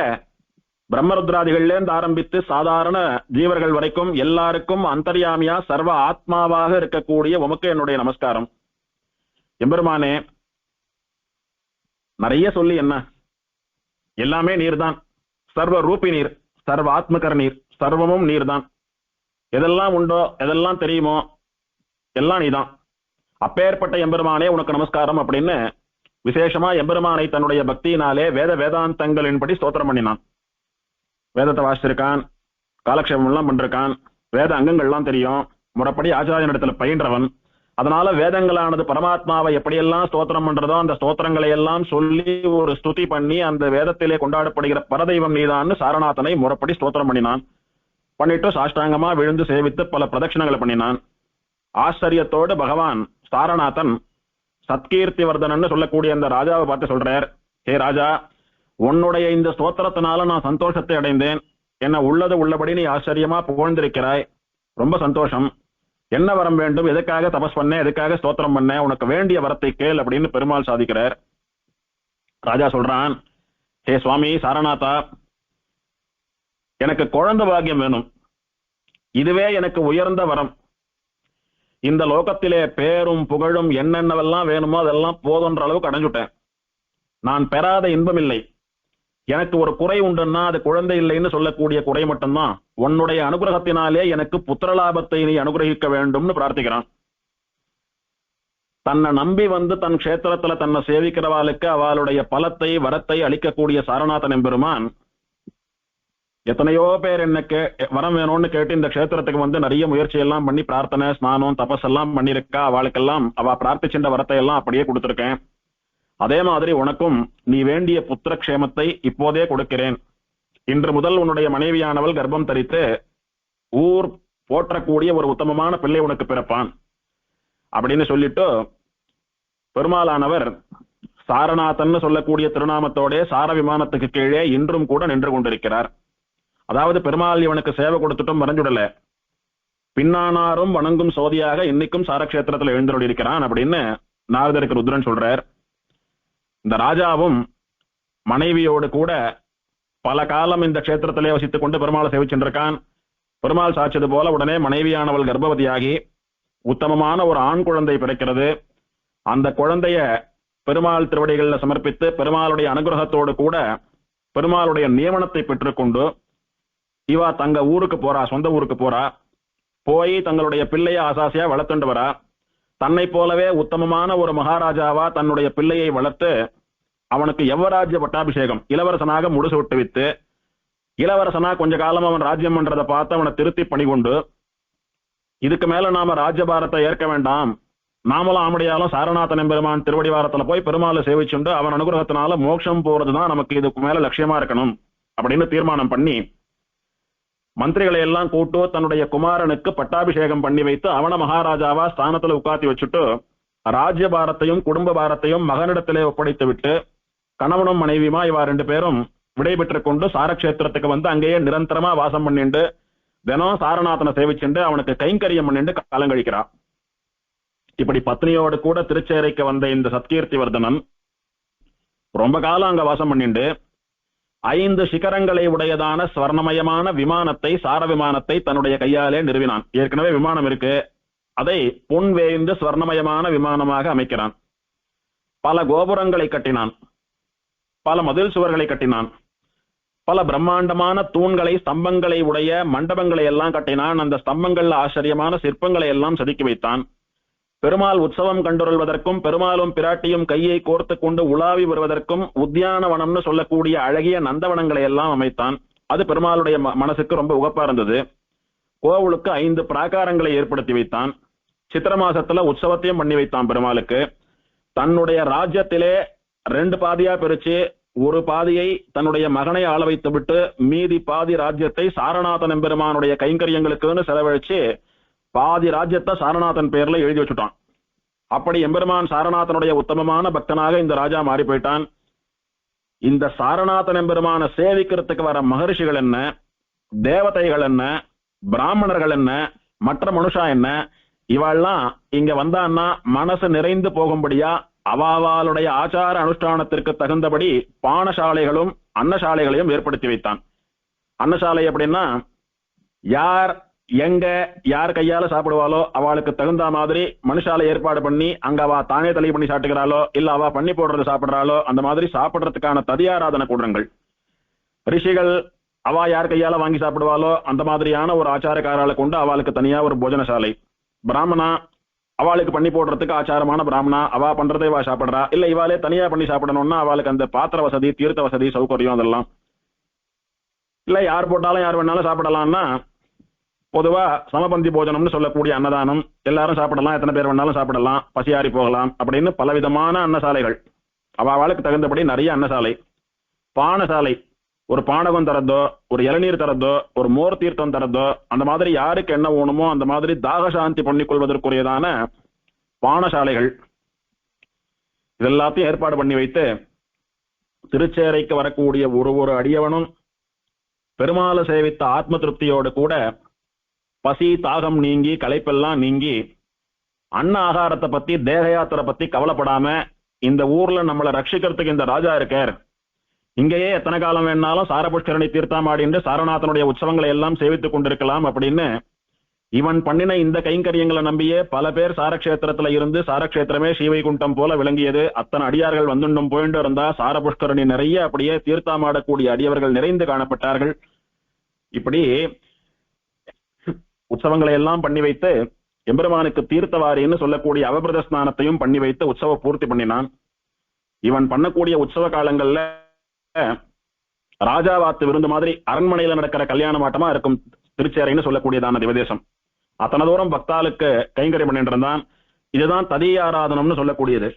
பிரம்மருத்ராதிகள்லேருந்து ஆரம்பித்து சாதாரண ஜீவர்கள் வரைக்கும் எல்லாருக்கும் அந்தர்யாமியா சர்வ ஆத்மாவாக இருக்கக்கூடிய உமக்கு என்னுடைய நமஸ்காரம். எம்பெருமானே, நிறைய சொல்லி என்ன, எல்லாமே நீர்தான், சர்வ ரூபி நீர், சர்வ ஆத்மகர் நீர், சர்வமும் நீர்தான். எதெல்லாம் உண்டோ எதெல்லாம் தெரியுமோ எல்லாம் நீதான். அப்பேற்பட்ட எம்பெருமானே உனக்கு நமஸ்காரம் அப்படின்னு விசேஷமா எம்பெருமானை தன்னுடைய பக்தியினாலே வேத வேதாந்தங்களின்படி ஸ்தோத்திரம் பண்ணினான். வேதத்தை வாசிச்சிருக்கான், காலக்ஷேபம் எல்லாம் பண்றான், வேத அங்கங்கள்லாம் தெரியும், முறைப்படி ஆச்சாரியனிடத்துல பயின்றவன். அதனால வேதங்களானது பரமாத்மாவை எப்படியெல்லாம் ஸ்தோத்திரம் பண்றதோ அந்த ஸ்தோத்திரங்களை எல்லாம் சொல்லி ஒரு ஸ்துதி பண்ணி அந்த வேதத்திலே கொண்டாடப்படுகிற பரதெய்வம் நீதான்னு சாரநாதனை முறைப்படி ஸ்தோத்திரம் பண்ணினான். பண்ணிட்டு சாஷ்டாங்கமா விழுந்து சேவித்து பல பிரதட்சணங்களை பண்ணினான். ஆச்சரியத்தோடு பகவான் சாரநாதன் சத்கீர்த்தி வர்தனன்னு சொல்லக்கூடிய அந்த ராஜாவை பார்த்து சொல்றார், ஹே ராஜா, உன்னுடைய இந்த ஸ்தோத்திரத்தினால நான் சந்தோஷத்தை அடைந்தேன். என்ன உள்ளது உள்ளபடி நீ ஆச்சரியமா புகழ்ந்திருக்கிறாய், ரொம்ப சந்தோஷம். என்ன வரம் வேண்டும், எதுக்காக தபஸ் பண்ண, எதுக்காக ஸ்தோத்திரம் பண்ண, உனக்கு வேண்டிய வரத்தை கேள் அப்படின்னு பெருமாள் சாதிக்கிறார். ராஜா சொல்றான், ஹே சுவாமி சாரநாதா, எனக்கு குழந்தை பாக்கியம் வேணும், இதுவே எனக்கு உயர்ந்த வரம். இந்த லோகத்திலே பேரும் புகழும் என்னென்னவெல்லாம் வேணுமோ அதெல்லாம் போதுன்ற அளவுக்கு அடைஞ்சுட்டேன். நான் பெறாத இன்பம் இல்லை. எனக்கு ஒரு குறை உண்டுன்னா அது குழந்தை இல்லைன்னு சொல்லக்கூடிய குறை மட்டும்தான். உன்னுடைய அனுகிரகத்தினாலே எனக்கு புத்திரலாபத்தை நீ அனுகிரகிக்க வேண்டும்னு பிரார்த்திக்கிறான். தன்னை நம்பி வந்து தன் கஷேத்திரத்துல தன்னை சேவிக்கிறவாளுக்கு அவளுடைய பலத்தை வரத்தை அளிக்கக்கூடிய சாரநாதன் எம்பெருமான் எத்தனையோ பேர் என்ன வரம் வேணும்னு கேட்டு இந்த கஷேத்திரத்துக்கு வந்து நிறைய முயற்சி எல்லாம் பண்ணி பிரார்த்தனை ஸ்நானம் தபஸ் எல்லாம் பண்ணிருக்கா. அவளுக்கெல்லாம் அவ பிரார்த்திச்சின்ற வரத்தை எல்லாம் அப்படியே கொடுத்திருக்கேன். அதே மாதிரி உனக்கும் நீ வேண்டிய புத்திர க்ஷேமத்தை இப்போதே கொடுக்கிறேன். இன்று முதல் உன்னுடைய மனைவியானவள் கர்ப்பம் தரித்து ஊர் போற்றக்கூடிய ஒரு உத்தமமான பிள்ளை உனக்கு பிறப்பான் அப்படின்னு சொல்லிட்டு பெருமாளானவர் சாரநாதன் சொல்லக்கூடிய திருநாமத்தோட சார விமானத்துக்கு கீழே இன்றும் கூட நின்று கொண்டிருக்கிறார். அதாவது பெருமாள் இவனுக்கு சேவை கொடுத்துட்டும் மறைஞ்சுடல, பின்னானாரும் வணங்கும் சோதியாக இன்னைக்கும் சாரக்ஷேத்திரத்துல எழுந்தருள் இருக்கிறான் அப்படின்னு நாரதருக்கு ருத்ரன் சொல்றார். இந்த ராஜாவும் மனைவியோடு கூட பல காலம் இந்த கஷேத்திரத்திலே வசித்துக் கொண்டு பெருமாளை சேவிச்சுருக்கான். பெருமாள் சாட்சியது போல உடனே மனைவியானவள் கர்ப்பவதியாகி உத்தமமான ஒரு ஆண் குழந்தை பிறக்கிறது. அந்த குழந்தைய பெருமாள் திருவடிகளில் சமர்ப்பித்து பெருமாளுடைய அனுகிரகத்தோடு கூட பெருமாளுடைய நியமனத்தை பெற்றுக்கொண்டு இவா தங்க ஊருக்கு போறா, சொந்த ஊருக்கு போறா. போய் தங்களுடைய பிள்ளைய ஆசாசியா வளர்த்துண்டு வரா. தன்னை போலவே உத்தமமான ஒரு மகாராஜாவா தன்னுடைய பிள்ளையை வளர்த்து அவனுக்கு யவராஜ்ய பட்டாபிஷேகம் இளவரசனாக முடிசு விட்டு வித்து, இளவரசனா கொஞ்ச காலம் அவன் ராஜ்யம் பண்றதை பார்த்து அவனை திருத்தி பணிகொண்டு, இதுக்கு மேல நாம ராஜ்யபாரத்தை ஏற்க வேண்டாம், நாமளும் ஆமடியாலும் சாரநாதன் எம்பெருமான் திருவடிவாரத்துல போய் பெருமாளை சேவிச்சுண்டு அவன் அனுகிரகத்தினால மோட்சம் போறதுதான் நமக்கு இதுக்கு மேல லட்சியமா இருக்கணும் அப்படின்னு தீர்மானம் பண்ணி மந்திரிகளை எல்லாம் கூட்டு தன்னுடைய குமாரனுக்கு பட்டாபிஷேகம் பண்ணி வைத்து அவன மகாராஜாவா ஸ்தானத்துல உட்காத்தி வச்சுட்டு ராஜ்யபாரத்தையும் குடும்ப பாரத்தையும் மகனிடத்திலே ஒப்படைத்து விட்டு கணவனும் மனைவியுமா இவா ரெண்டு பேரும் விடைபெற்றுக் கொண்டு சாரக்ஷேத்திரத்துக்கு வந்து அங்கேயே நிரந்தரமா வாசம் பண்ணிண்டு தினம் சாரநாதனை சேவிச்சுண்டு அவனுக்கு கைங்கரியம் பண்ணிண்டு காலங்கழிக்கிறான். இப்படி பத்னியோடு கூட திருச்சேரைக்கு வந்த இந்த சத்கீர்த்தி வர்தனன் ரொம்ப காலம் அங்க வாசம் பண்ணிண்டு 5 சிகரங்களை உடையதான ஸ்வர்ணமயமான விமானத்தை, சார விமானத்தை தன்னுடைய கையாலே நிறுவினான். ஏற்கனவே விமானம் இருக்கு, அதை பொன் வேய்ந்து ஸ்வர்ணமயமான விமானமாக அமைக்கிறான். பல கோபுரங்களை கட்டினான், பல மதில் சுவர்களை கட்டினான், பல பிரம்மாண்டமான தூண்களை, ஸ்தம்பங்களை உடைய மண்டபங்களை எல்லாம் கட்டினான். அந்த ஸ்தம்பங்கள்ல ஆச்சரியமான சிற்பங்களை எல்லாம் செதுக்கி வைத்தான். பெருமாள் உற்சவம் கண்டுருள்வதற்கும் பெருமாளும் பிராட்டியும் கையை கோர்த்து கொண்டு உலாவி வருவதற்கும் உத்தியானவனம்னு சொல்லக்கூடிய அழகிய நந்தவனங்களை எல்லாம் அமைத்தான். அது பெருமாளுடைய மனசுக்கு ரொம்ப உகப்பா இருந்தது. கோவிலுக்கு 5 பிராகாரங்களை ஏற்படுத்தி வைத்தான். சித்திர மாசத்துல உற்சவத்தையும் பண்ணி வைத்தான் பெருமாளுக்கு. தன்னுடைய ராஜ்யத்திலே 2 பாதியா பிரிச்சு ஒரு பாதியை தன்னுடைய மகனை ஆள வைத்து விட்டு மீதி பாதி ராஜ்யத்தை சாரநாதன் எம்பெருமானுடைய கைங்கரியங்களுக்குன்னு செலவழிச்சு பாதி ராஜ்யத்தை சாரநாதன் பேர்ல எழுதி வச்சுட்டான். அப்படி எம்பெருமான் சாரநாதனுடைய உத்தமமான பக்தனாக இந்த ராஜா மாறி போயிட்டான். இந்த சாரநாதன் எம்பெருமான சேவிக்கிறதுக்கு வர மகர்ஷிகள் என்ன, தேவதைகள் என்ன, பிராமணர்கள் என்ன, மற்ற மனுஷா என்ன, இவெல்லாம் இங்க வந்தான்னா மனசு நிறைந்து போகும்படியா அவாவாளுடைய ஆச்சார அனுஷ்டானத்திற்கு தகுந்தபடி பானசாலைகளும் அன்னசாலைகளையும் ஏற்படுத்தி வைத்தான். அன்னசாலை அப்படின்னா யார் எங்க யார் கையால சாப்பிடுவாளோ அவளுக்கு தகுந்த மாதிரி மனுஷால ஏற்பாடு பண்ணி அங்க அவ தானே தலை பண்ணி சாப்பிட்டுக்கிறாளோ இல்ல அவ பண்ணி போடுறது சாப்பிடுறாளோ அந்த மாதிரி சாப்பிடுறதுக்கான ததியாராதன கூடங்கள். ரிஷிகள் அவ யார் கையால வாங்கி சாப்பிடுவாளோ அந்த மாதிரியான ஒரு ஆச்சாரக்காரால கொண்டு அவளுக்கு தனியா ஒரு போஜனசாலை. பிராமணா அவளுக்கு பண்ணி போடுறதுக்கு ஆச்சாரமான பிராமணா, அவ பண்றதை இவா சாப்பிடுறா, இல்ல இவாளே தனியா பண்ணி சாப்பிடணும்னா அவளுக்கு அந்த பாத்திர வசதி, தீர்த்த வசதி, சௌகரியம் அதெல்லாம் இல்ல யார் போட்டாலும் யார் வேணாலும் சாப்பிடலாம்னா பொதுவா சமபந்தி போஜனம்னு சொல்லக்கூடிய அன்னதானம், எல்லாரும் சாப்பிடலாம், எத்தனை பேர் வேணாலும் சாப்பிடலாம், பசியாறி போகலாம் அப்படின்னு பலவிதமான அன்னசாலைகள். அவளுக்கு தகுந்தபடி நிறைய அன்னசாலை. பானசாலை, ஒரு பானகம் தரதோ, ஒரு இளநீர் தரதோ, ஒரு மோர் தீர்த்தம் தரதோ, அந்த மாதிரி யாருக்கு என்ன வேணுமோ அந்த மாதிரி தாகசாந்தி பண்ணிக்கொள்வதற்குரியதான பானசாலைகள் இதெல்லாத்தையும் ஏற்பாடு பண்ணி வைத்து திருச்சேரைக்கு வரக்கூடிய ஒரு அடியவனும் பெருமாளை சேவித்த ஆத்ம திருப்தியோடு கூட பசி தாகம் நீங்கி களைப்பெல்லாம் நீங்கி அன்ன ஆகாரத்தை பத்தி தேக யாத்திரை பத்தி கவலைப்படாம இந்த ஊர்ல நம்மளை ரட்சிக்கிறதுக்கு இந்த ராஜா இருக்கார், இங்கேயே எத்தனை காலம் வேணாலும் சாரபுஷ்கரணி தீர்த்தாமாடின்று சாரநாதனுடைய உற்சவங்களை எல்லாம் சேவித்துக் கொண்டிருக்கலாம் அப்படின்னு இவன் பண்ணின இந்த கைங்கரியங்களை நம்பியே பல பேர் சாரக்ஷேத்திரத்துல இருந்து சாரக்ஷேத்திரமே ஸ்ரீவைகுண்டம் போல விளங்கியது. அத்தனை அடியார்கள் வந்துண்டும் போயிட்டு இருந்தா சாரபுஷ்கரணி நிறைய அப்படியே தீர்த்தாமாடக்கூடிய அடியவர்கள் நிறைந்து காணப்பட்டார்கள். இப்படி உற்சவங்களை எல்லாம் பண்ணி வைத்து எம்பெருமானுக்கு தீர்த்தவாரின்னு சொல்லக்கூடிய அவபிரத ஸ்நானத்தையும் பண்ணி வைத்து உற்சவ பூர்த்தி பண்ணினான். இவன் பண்ணக்கூடிய உற்சவ காலங்கள்ல ராஜாவாத்து விருந்து மாதிரி அரண்மனையில நடக்கிற கல்யாண மாட்டமா இருக்கும் திருச்சேரைன்னு சொல்லக்கூடியதான திவதேசம். அத்தனை தூரம் பக்தாளுக்கு கைங்கரியம் பண்ணிட்டு இருந்தான். இதுதான் ததீய ஆராதனம்னு சொல்லக்கூடியது.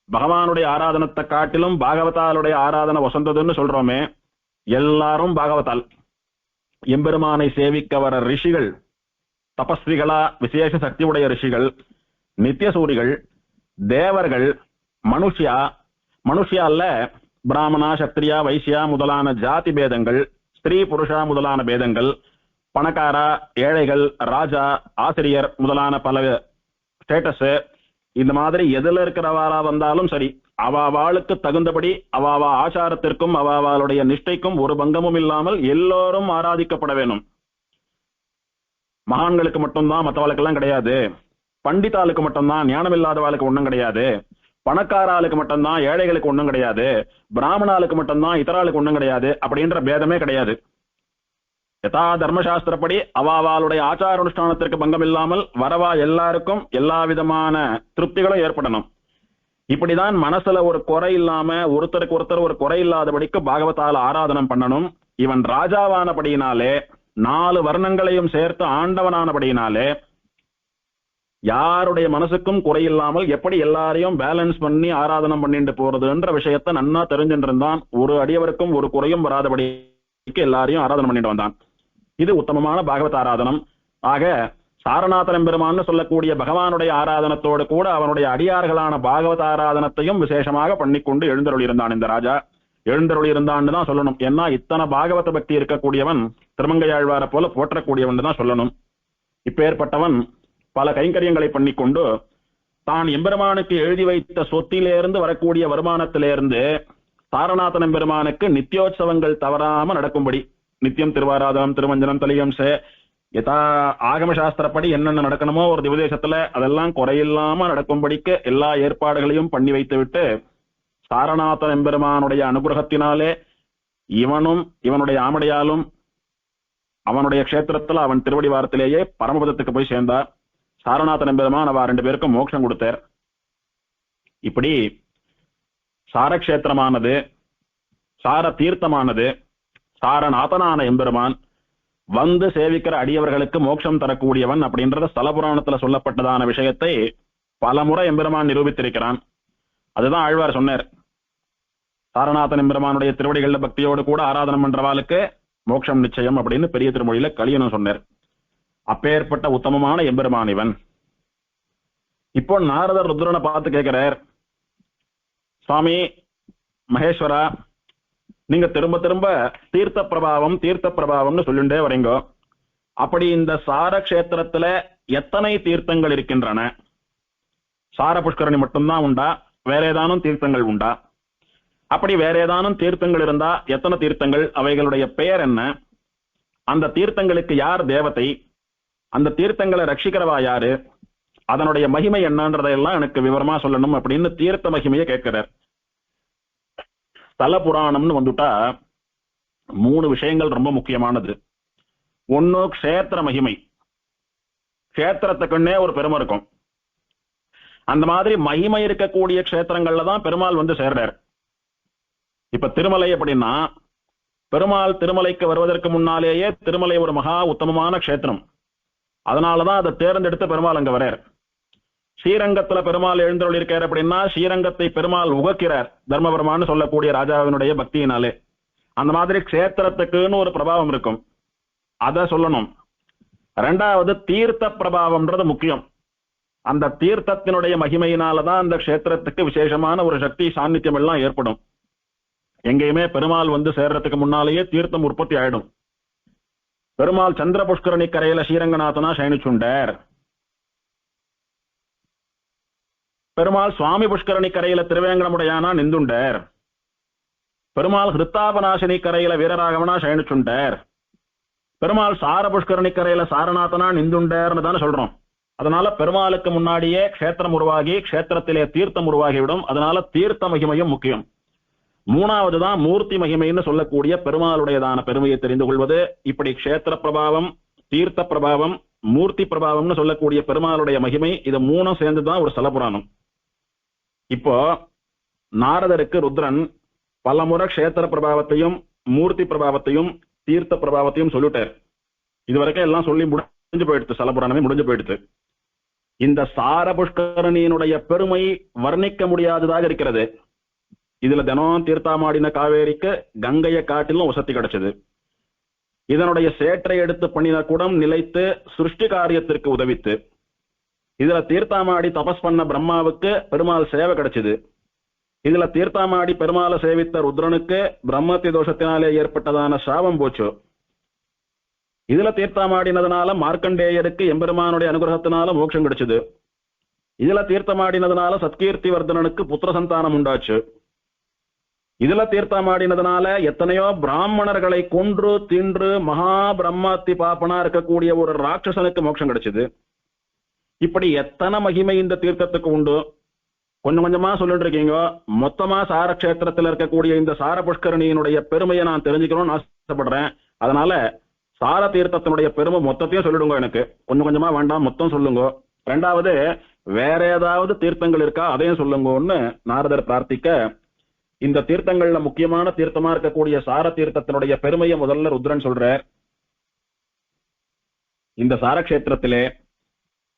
பகவானுடைய ஆராதனத்தை காட்டிலும் பாகவதாளுடைய ஆராதனை வசந்ததுன்னு சொல்றோமே, எல்லாரும் பாகவதால். எம்பெருமானை சேவிக்க வர ரிஷிகள், தபஸ்விகளா விசேஷ சக்தி உடைய ரிஷிகள், நித்தியசூரிகள், தேவர்கள், மனுஷியால பிராமணா, சத்திரியா, வைசியா முதலான ஜாதி பேதங்கள், ஸ்திரீ புருஷா முதலான பேதங்கள், பணக்காரா, ஏழைகள், ராஜா, ஆசிரியர் முதலான பல ஸ்டேட்டஸ், இந்த மாதிரி எதுல இருக்கிறவாளா வந்தாலும் சரி அவாளுக்கு தகுந்தபடி அவாவா ஆச்சாரத்திற்கும் அவாவாளுடைய நிஷ்டைக்கும் ஒரு பங்கமும் இல்லாமல் எல்லோரும் ஆராதிக்கப்பட வேணும். மகான்களுக்கு மட்டும்தான், மற்றவாளுக்கெல்லாம் கிடையாது. பண்டிதாளுக்கு மட்டும்தான், ஞானம் இல்லாதவாளுக்கு ஒன்றும் கிடையாது. பணக்காராளுக்கு மட்டும்தான், ஏழைகளுக்கு ஒன்றும் கிடையாது. பிராமணாளுக்கு மட்டும்தான், இதராளுக்கு ஒன்றும் கிடையாது. அப்படின்ற பேதமே கிடையாது. யதா தர்மசாஸ்திரப்படி அவாவாளுடைய ஆச்சார அனுஷ்டானத்திற்கு பங்கம் இல்லாமல் வரவா எல்லாருக்கும் எல்லா விதமான திருப்திகளும் ஏற்படணும். இப்படிதான் மனசுல ஒரு குறை இல்லாம ஒருத்தருக்கு ஒருத்தர் ஒரு குறை இல்லாதபடிக்கு பாகவதால ஆராதனம் பண்ணணும். இவன் ராஜாவானபடியினாலே 4 வர்ணங்களையும் சேர்த்து ஆண்டவனானபடியினாலே யாருடைய மனசுக்கும் குறையில்லாமல் எப்படி எல்லாரையும் பேலன்ஸ் பண்ணி ஆராதனம் பண்ணிட்டு போறதுன்ற விஷயத்த நன்னா தெரிஞ்சின்றிருந்தான். ஒரு அடியவருக்கும் ஒரு குறையும் வராதபடிக்கு எல்லாரையும் ஆராதனை பண்ணிட்டு வந்தான். இது உத்தமமான பாகவத ஆராதனம். ஆக சாரநாதன் பெருமான்னு சொல்லக்கூடிய பகவானுடைய ஆராதனத்தோடு கூட அவனுடைய அடியார்களான பாகவத ஆராதனத்தையும் விசேஷமாக பண்ணிக்கொண்டு எழுந்தருள் இருந்தான் இந்த ராஜா. எழுந்தருள் இருந்தான்னு தான் சொல்லணும். ஏன்னா இத்தனை பாகவத பக்தி இருக்கக்கூடியவன் திருமங்கையாழ்வாரை போல போற்றக்கூடியவன் தான் சொல்லணும். இப்பேற்பட்டவன் பல கைங்கரியங்களை பண்ணிக்கொண்டு தான் எம்பெருமானுக்கு எழுதி வைத்த சொத்திலிருந்து வரக்கூடிய வருமானத்திலிருந்து சாரநாதன் எம்பெருமானுக்கு நித்தியோற்சவங்கள் தவறாம நடக்கும்படி, நித்தியம் திருவாராதனம், திருமஞ்சனம், தலிகம்சே, யதா ஆகம சாஸ்திரப்படி என்னென்ன நடக்கணுமோ ஒரு திவதேசத்துல அதெல்லாம் குறையில்லாம நடக்கும்படிக்கு எல்லா ஏற்பாடுகளையும் பண்ணி வைத்து விட்டு, சாரநாதன் எம்பெருமானுடைய அனுகிரகத்தினாலே இவனும் இவனுடைய ஆமடையாலும் அவனுடைய கஷேத்திரத்துல அவன் திருவடி வாரத்திலேயே பரமபதத்துக்கு போய் சேர்ந்தார். சாரநாதன் எம்பெருமான் அவ 2 பேருக்கும் மோட்சம் கொடுத்தார். இப்படி சாரக்ஷேத்திரமானது, சார தீர்த்தமானது, சாரநாதனான எம்பெருமான் வந்து சேவிக்கிற அடியவர்களுக்கு மோட்சம் தரக்கூடியவன் அப்படின்றத ஸ்தல புராணத்துல சொல்லப்பட்டதான விஷயத்தை பலமுறை எம்பெருமான் நிரூபித்திருக்கிறான். அதுதான் ஆழ்வார் சொன்னார். சாரநாதன் எம்பெருமானுடைய திருவடிகள்ல பக்தியோடு கூட ஆராதனம் பண்றவாளுக்கு மோட்சம் நிச்சயம் அப்படின்னு பெரிய திருமொழியில கலியனும் சொன்னார். அப்பேற்பட்ட உத்தமமான எம்பெருமான் இவன். இப்போ நாரதர் ருத்ரனை பார்த்து கேட்கிறார், சுவாமி மகேஸ்வரா, நீங்க திரும்ப திரும்ப தீர்த்த பிரபாவம் தீர்த்த பிரபாவம்னு சொல்லிண்டே வரீங்க. அப்படி இந்த சார கஷேத்திரத்துல எத்தனை தீர்த்தங்கள் இருக்கின்றன? சார புஷ்கரணி மட்டும்தான் உண்டா, வேற ஏதானும் தீர்த்தங்கள் உண்டா? அப்படி வேற ஏதானும் தீர்த்தங்கள் இருந்தா எத்தனை தீர்த்தங்கள், அவைகளுடைய பெயர் என்ன, அந்த தீர்த்தங்களுக்கு யார் தேவதை, அந்த தீர்த்தங்களை ரட்சிக்கிறவா யாரு, அதனுடைய மகிமை என்னன்றதையெல்லாம் எனக்கு விவரமா சொல்லணும் அப்படின்னு தீர்த்த மகிமையை கேட்கிறார். ஸ்தல புராணம்னு வந்துட்டா 3 விஷயங்கள் ரொம்ப முக்கியமானது. ஒன்னு க்ஷேத்திர மகிமை, க்ஷேத்திரத்துக்குன்னே ஒரு பெருமை இருக்கும். அந்த மாதிரி மகிமை இருக்கக்கூடிய க்ஷேத்திரங்கள்ல தான் பெருமாள் வந்து சேர்றார். இப்ப திருமலை அப்படின்னா, பெருமாள் திருமலைக்கு வருவதற்கு முன்னாலேயே திருமலை ஒரு மகா உத்தமமான க்ஷேத்திரம். அதனாலதான் அதை தேர்ந்தெடுத்து பெருமாள் அங்க வர்றார். ஸ்ரீரங்கத்துல பெருமாள் எழுந்தருள் இருக்கார் அப்படின்னா, ஸ்ரீரங்கத்தை பெருமாள் உகக்கிறார் தர்மபுரமான்னு சொல்லக்கூடிய ராஜாவினுடைய பக்தியினாலே. அந்த மாதிரி க்ஷேத்திரத்துக்குன்னு ஒரு பிரபாவம் இருக்கும், அத சொல்லணும். 2வது தீர்த்த பிரபாவம்ன்றது முக்கியம். அந்த தீர்த்தத்தினுடைய மகிமையினாலதான் அந்த க்ஷேத்திரத்துக்கு விசேஷமான ஒரு சக்தி சாநித்தியம் எல்லாம் ஏற்படும். எங்கேயுமே பெருமாள் வந்து சேர்றதுக்கு முன்னாலேயே தீர்த்தம் உற்பத்தி ஆயிடும். பெருமாள் சந்திர புஷ்கரணி கரையில ஸ்ரீரங்கநாதனா சயனிச்சுண்டார். பெருமாள் சுவாமி புஷ்கரணி கரையில திருவேங்கடமுடையானா நிந்துண்டார். பெருமாள் ஹிருத்தாபநாசினி கரையில வீரராகவனா சயனிச்சுண்டார். பெருமாள் சார புஷ்கரணி கரையில சாரநாதனா நிந்துண்டார்னு தானே சொல்றோம். அதனால பெருமாளுக்கு முன்னாடியே க்ஷேத்திரம் உருவாகி க்ஷேத்திரத்திலே தீர்த்தம் உருவாகிவிடும். அதனால தீர்த்த மகிமையும் முக்கியம். 3வது தான் மூர்த்தி மகிமைன்னு சொல்லக்கூடிய பெருமாளுடையதான பெருமையை தெரிந்து கொள்வது. இப்படி க்ஷேத்திர பிரபாவம், தீர்த்த பிரபாவம், மூர்த்தி பிரபாவம்னு சொல்லக்கூடிய பெருமாளுடைய மகிமை, இது 3 சேர்ந்துதான் ஒரு ஸ்தல புராணம். இப்போ நாரதருக்கு ருத்ரன் பலமுறை க்ஷேத்திர பிரபாவத்தையும் மூர்த்தி பிரபாவத்தையும் தீர்த்த பிரபாவத்தையும் சொல்லிட்டார். இதுவரைக்கும் எல்லாம் சொல்லி முடிஞ்சு போயிடுத்து, ஸ்தல புராணமே முடிஞ்சு போயிடுத்து. இந்த சார புஷ்கரணியினுடைய பெருமை வர்ணிக்க முடியாததாக இருக்கிறது. இதுல தினம் தீர்த்தாமாடின காவேரிக்கு கங்கையை காட்டிலும் வசதி கிடைச்சது. இதனுடைய சேற்றை எடுத்து பண்ணின குடம் நிலைத்து சிருஷ்டி காரியத்திற்கு உதவித்து. இதுல தீர்த்தாமாடி தபஸ் பண்ண பிரம்மாவுக்கு பெருமாள் சேவை கிடைச்சது. இதுல தீர்த்தாமாடி பெருமாளை சேவித்த ருத்ரனுக்கு பிரம்மத்தி தோஷத்தினாலே ஏற்பட்டதான சாபம் போச்சு. இதுல தீர்த்தமாடினதுனால மார்க்கண்டேயருக்கு எம்பெருமானுடைய அனுகிரகத்தினால மோட்சம் கிடைச்சது. இதுல தீர்த்தமாடினதுனால சத்கீர்த்தி வர்தனனுக்கு புத்திர சந்தானம் உண்டாச்சு. இதுல தீர்த்தமாடினதுனால எத்தனையோ பிராமணர்களை கொன்று தின்று மகா பிரம்மாத்தி பாப்பனா இருக்கக்கூடிய ஒரு ராட்சசனுக்கு மோட்சம் கிடைச்சது. இப்படி எத்தனை மகிமை இந்த தீர்த்தத்துக்கு உண்டு. கொஞ்சம் கொஞ்சமா சொல்லிட்டு இருக்கீங்க. மொத்தமா சார கஷேத்திரத்தில் இருக்கக்கூடிய இந்த சார புஷ்கரணியினுடைய பெருமையை நான் தெரிஞ்சுக்கணும்னு ஆசைப்படுறேன். அதனால சார தீர்த்தத்தினுடைய பெருமை மொத்தத்தையும் சொல்லிடுங்க. எனக்கு கொஞ்சம் கொஞ்சமா வேண்டாம், மொத்தம் சொல்லுங்க. 2வது வேற ஏதாவது தீர்த்தங்கள் இருக்கா அதையும் சொல்லுங்கன்னு நாரதர் பிரார்த்திக்க, இந்த தீர்த்தங்கள்ல முக்கியமான தீர்த்தமா இருக்கக்கூடிய சார தீர்த்தத்தினுடைய பெருமையை முதல்ல ருத்ரன் சொல்றார். இந்த சாரக்ஷேத்திரத்திலே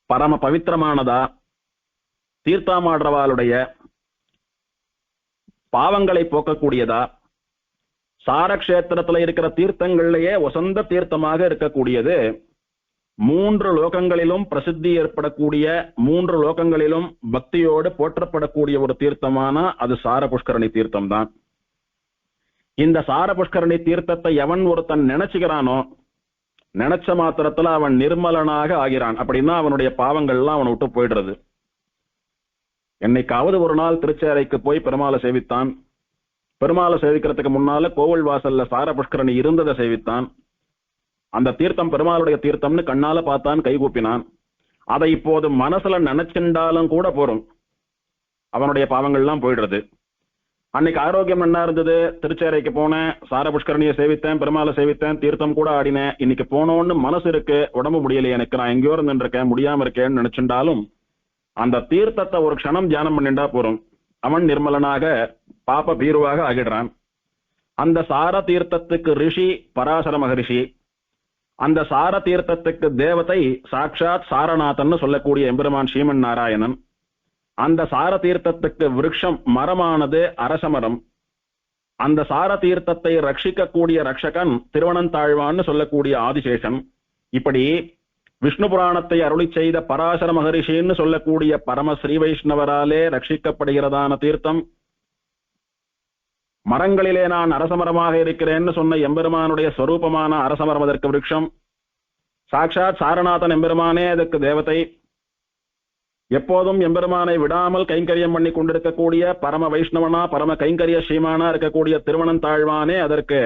பரம பவித்திரமானதா தீர்த்தாமாடுறவாளுடைய பாவங்களை போக்கக்கூடியதா, சாரக்ஷேத்திரத்துல இருக்கிற தீர்த்தங்கள்லயே வசந்த தீர்த்தமாக இருக்கக்கூடியது, 3 லோகங்களிலும் பிரசித்தி ஏற்படக்கூடிய 3 லோகங்களிலும் பக்தியோடு போற்றப்படக்கூடிய ஒரு தீர்த்தமான அது சார புஷ்கரணி தீர்த்தம் தான். இந்த சார புஷ்கரணி தீர்த்தத்தை எவன் ஒருத்தன் நினைச்சுக்கிறானோ, நினைச்ச மாத்திரத்துல அவன் நிர்மலனாக ஆகிறான். அப்படின்னா அவனுடைய பாவங்கள்லாம் அவனை விட்டு போயிடுறது. என்னைக்காவது ஒரு நாள் திருச்சேரைக்கு போய் பெருமாளை சேவித்தான். பெருமாளை சேவிக்கிறதுக்கு முன்னால கோவில் வாசல்ல சார புஷ்கரணி இருந்ததை சேவித்தான். அந்த தீர்த்தம் பெருமாளுடைய தீர்த்தம்னு கண்ணால பார்த்தான், கைகூப்பினான். அதை இப்போது மனசுல நினைச்சிருந்தாலும் கூட போறோம், அவனுடைய பாவங்கள்லாம் போயிடுறது. அன்னைக்கு ஆரோக்கியம் என்ன இருந்தது, திருச்சேரைக்கு போனேன், சார புஷ்கரணியை சேவித்தேன், பெருமாளை சேவித்தேன், தீர்த்தம் கூட ஆடினேன். இன்னைக்கு போனோன்னு மனசு இருக்கு, உடம்பு முடியல எனக்கு, நான் எங்கேயோ இருந்துருக்கேன், முடியாம இருக்கேன்னு நினைச்சுட்டாலும் அந்த தீர்த்தத்தை ஒரு க்ஷணம் தியானம் பண்ணிண்டா போறோம், அவன் நிர்மலனாக பாப பீருவாக ஆகிடுறான். அந்த சார தீர்த்தத்துக்கு ரிஷி பராசர மகரிஷி, அந்த சார தீர்த்தத்துக்கு தேவதை சாட்சாத் சாரநாதன் சொல்லக்கூடிய எம்பெருமான் ஸ்ரீமன் நாராயணன். அந்த சார தீர்த்தத்துக்கு விருட்சம் மரமானது அரசமரம். அந்த சார தீர்த்தத்தை ரட்சிக்கக்கூடிய ரட்சகன் திருவனந்தாழ்வான்னு சொல்லக்கூடிய ஆதிசேஷன். இப்படி விஷ்ணு புராணத்தை அருளி செய்த பராசர மகரிஷின்னு சொல்லக்கூடிய பரம ஸ்ரீ வைஷ்ணவராலே ரட்சிக்கப்படுகிறதான தீர்த்தம். மரங்களிலே நான் அரசமரமாக இருக்கிறேன்னு சொன்ன எம்பெருமானுடைய ஸ்வரூபமான அரசமரம் அதற்கு விருட்சம். சாட்சாத் சாரநாதன் எம்பெருமானே அதற்கு தேவதை. எப்போதும் எம்பெருமானை விடாமல் கைங்கரியம் பண்ணி கொண்டிருக்கக்கூடிய பரம வைஷ்ணவனா பரம கைங்கரிய ஸ்ரீமானா இருக்கக்கூடிய திருவனந்தாழ்வானே அதற்கு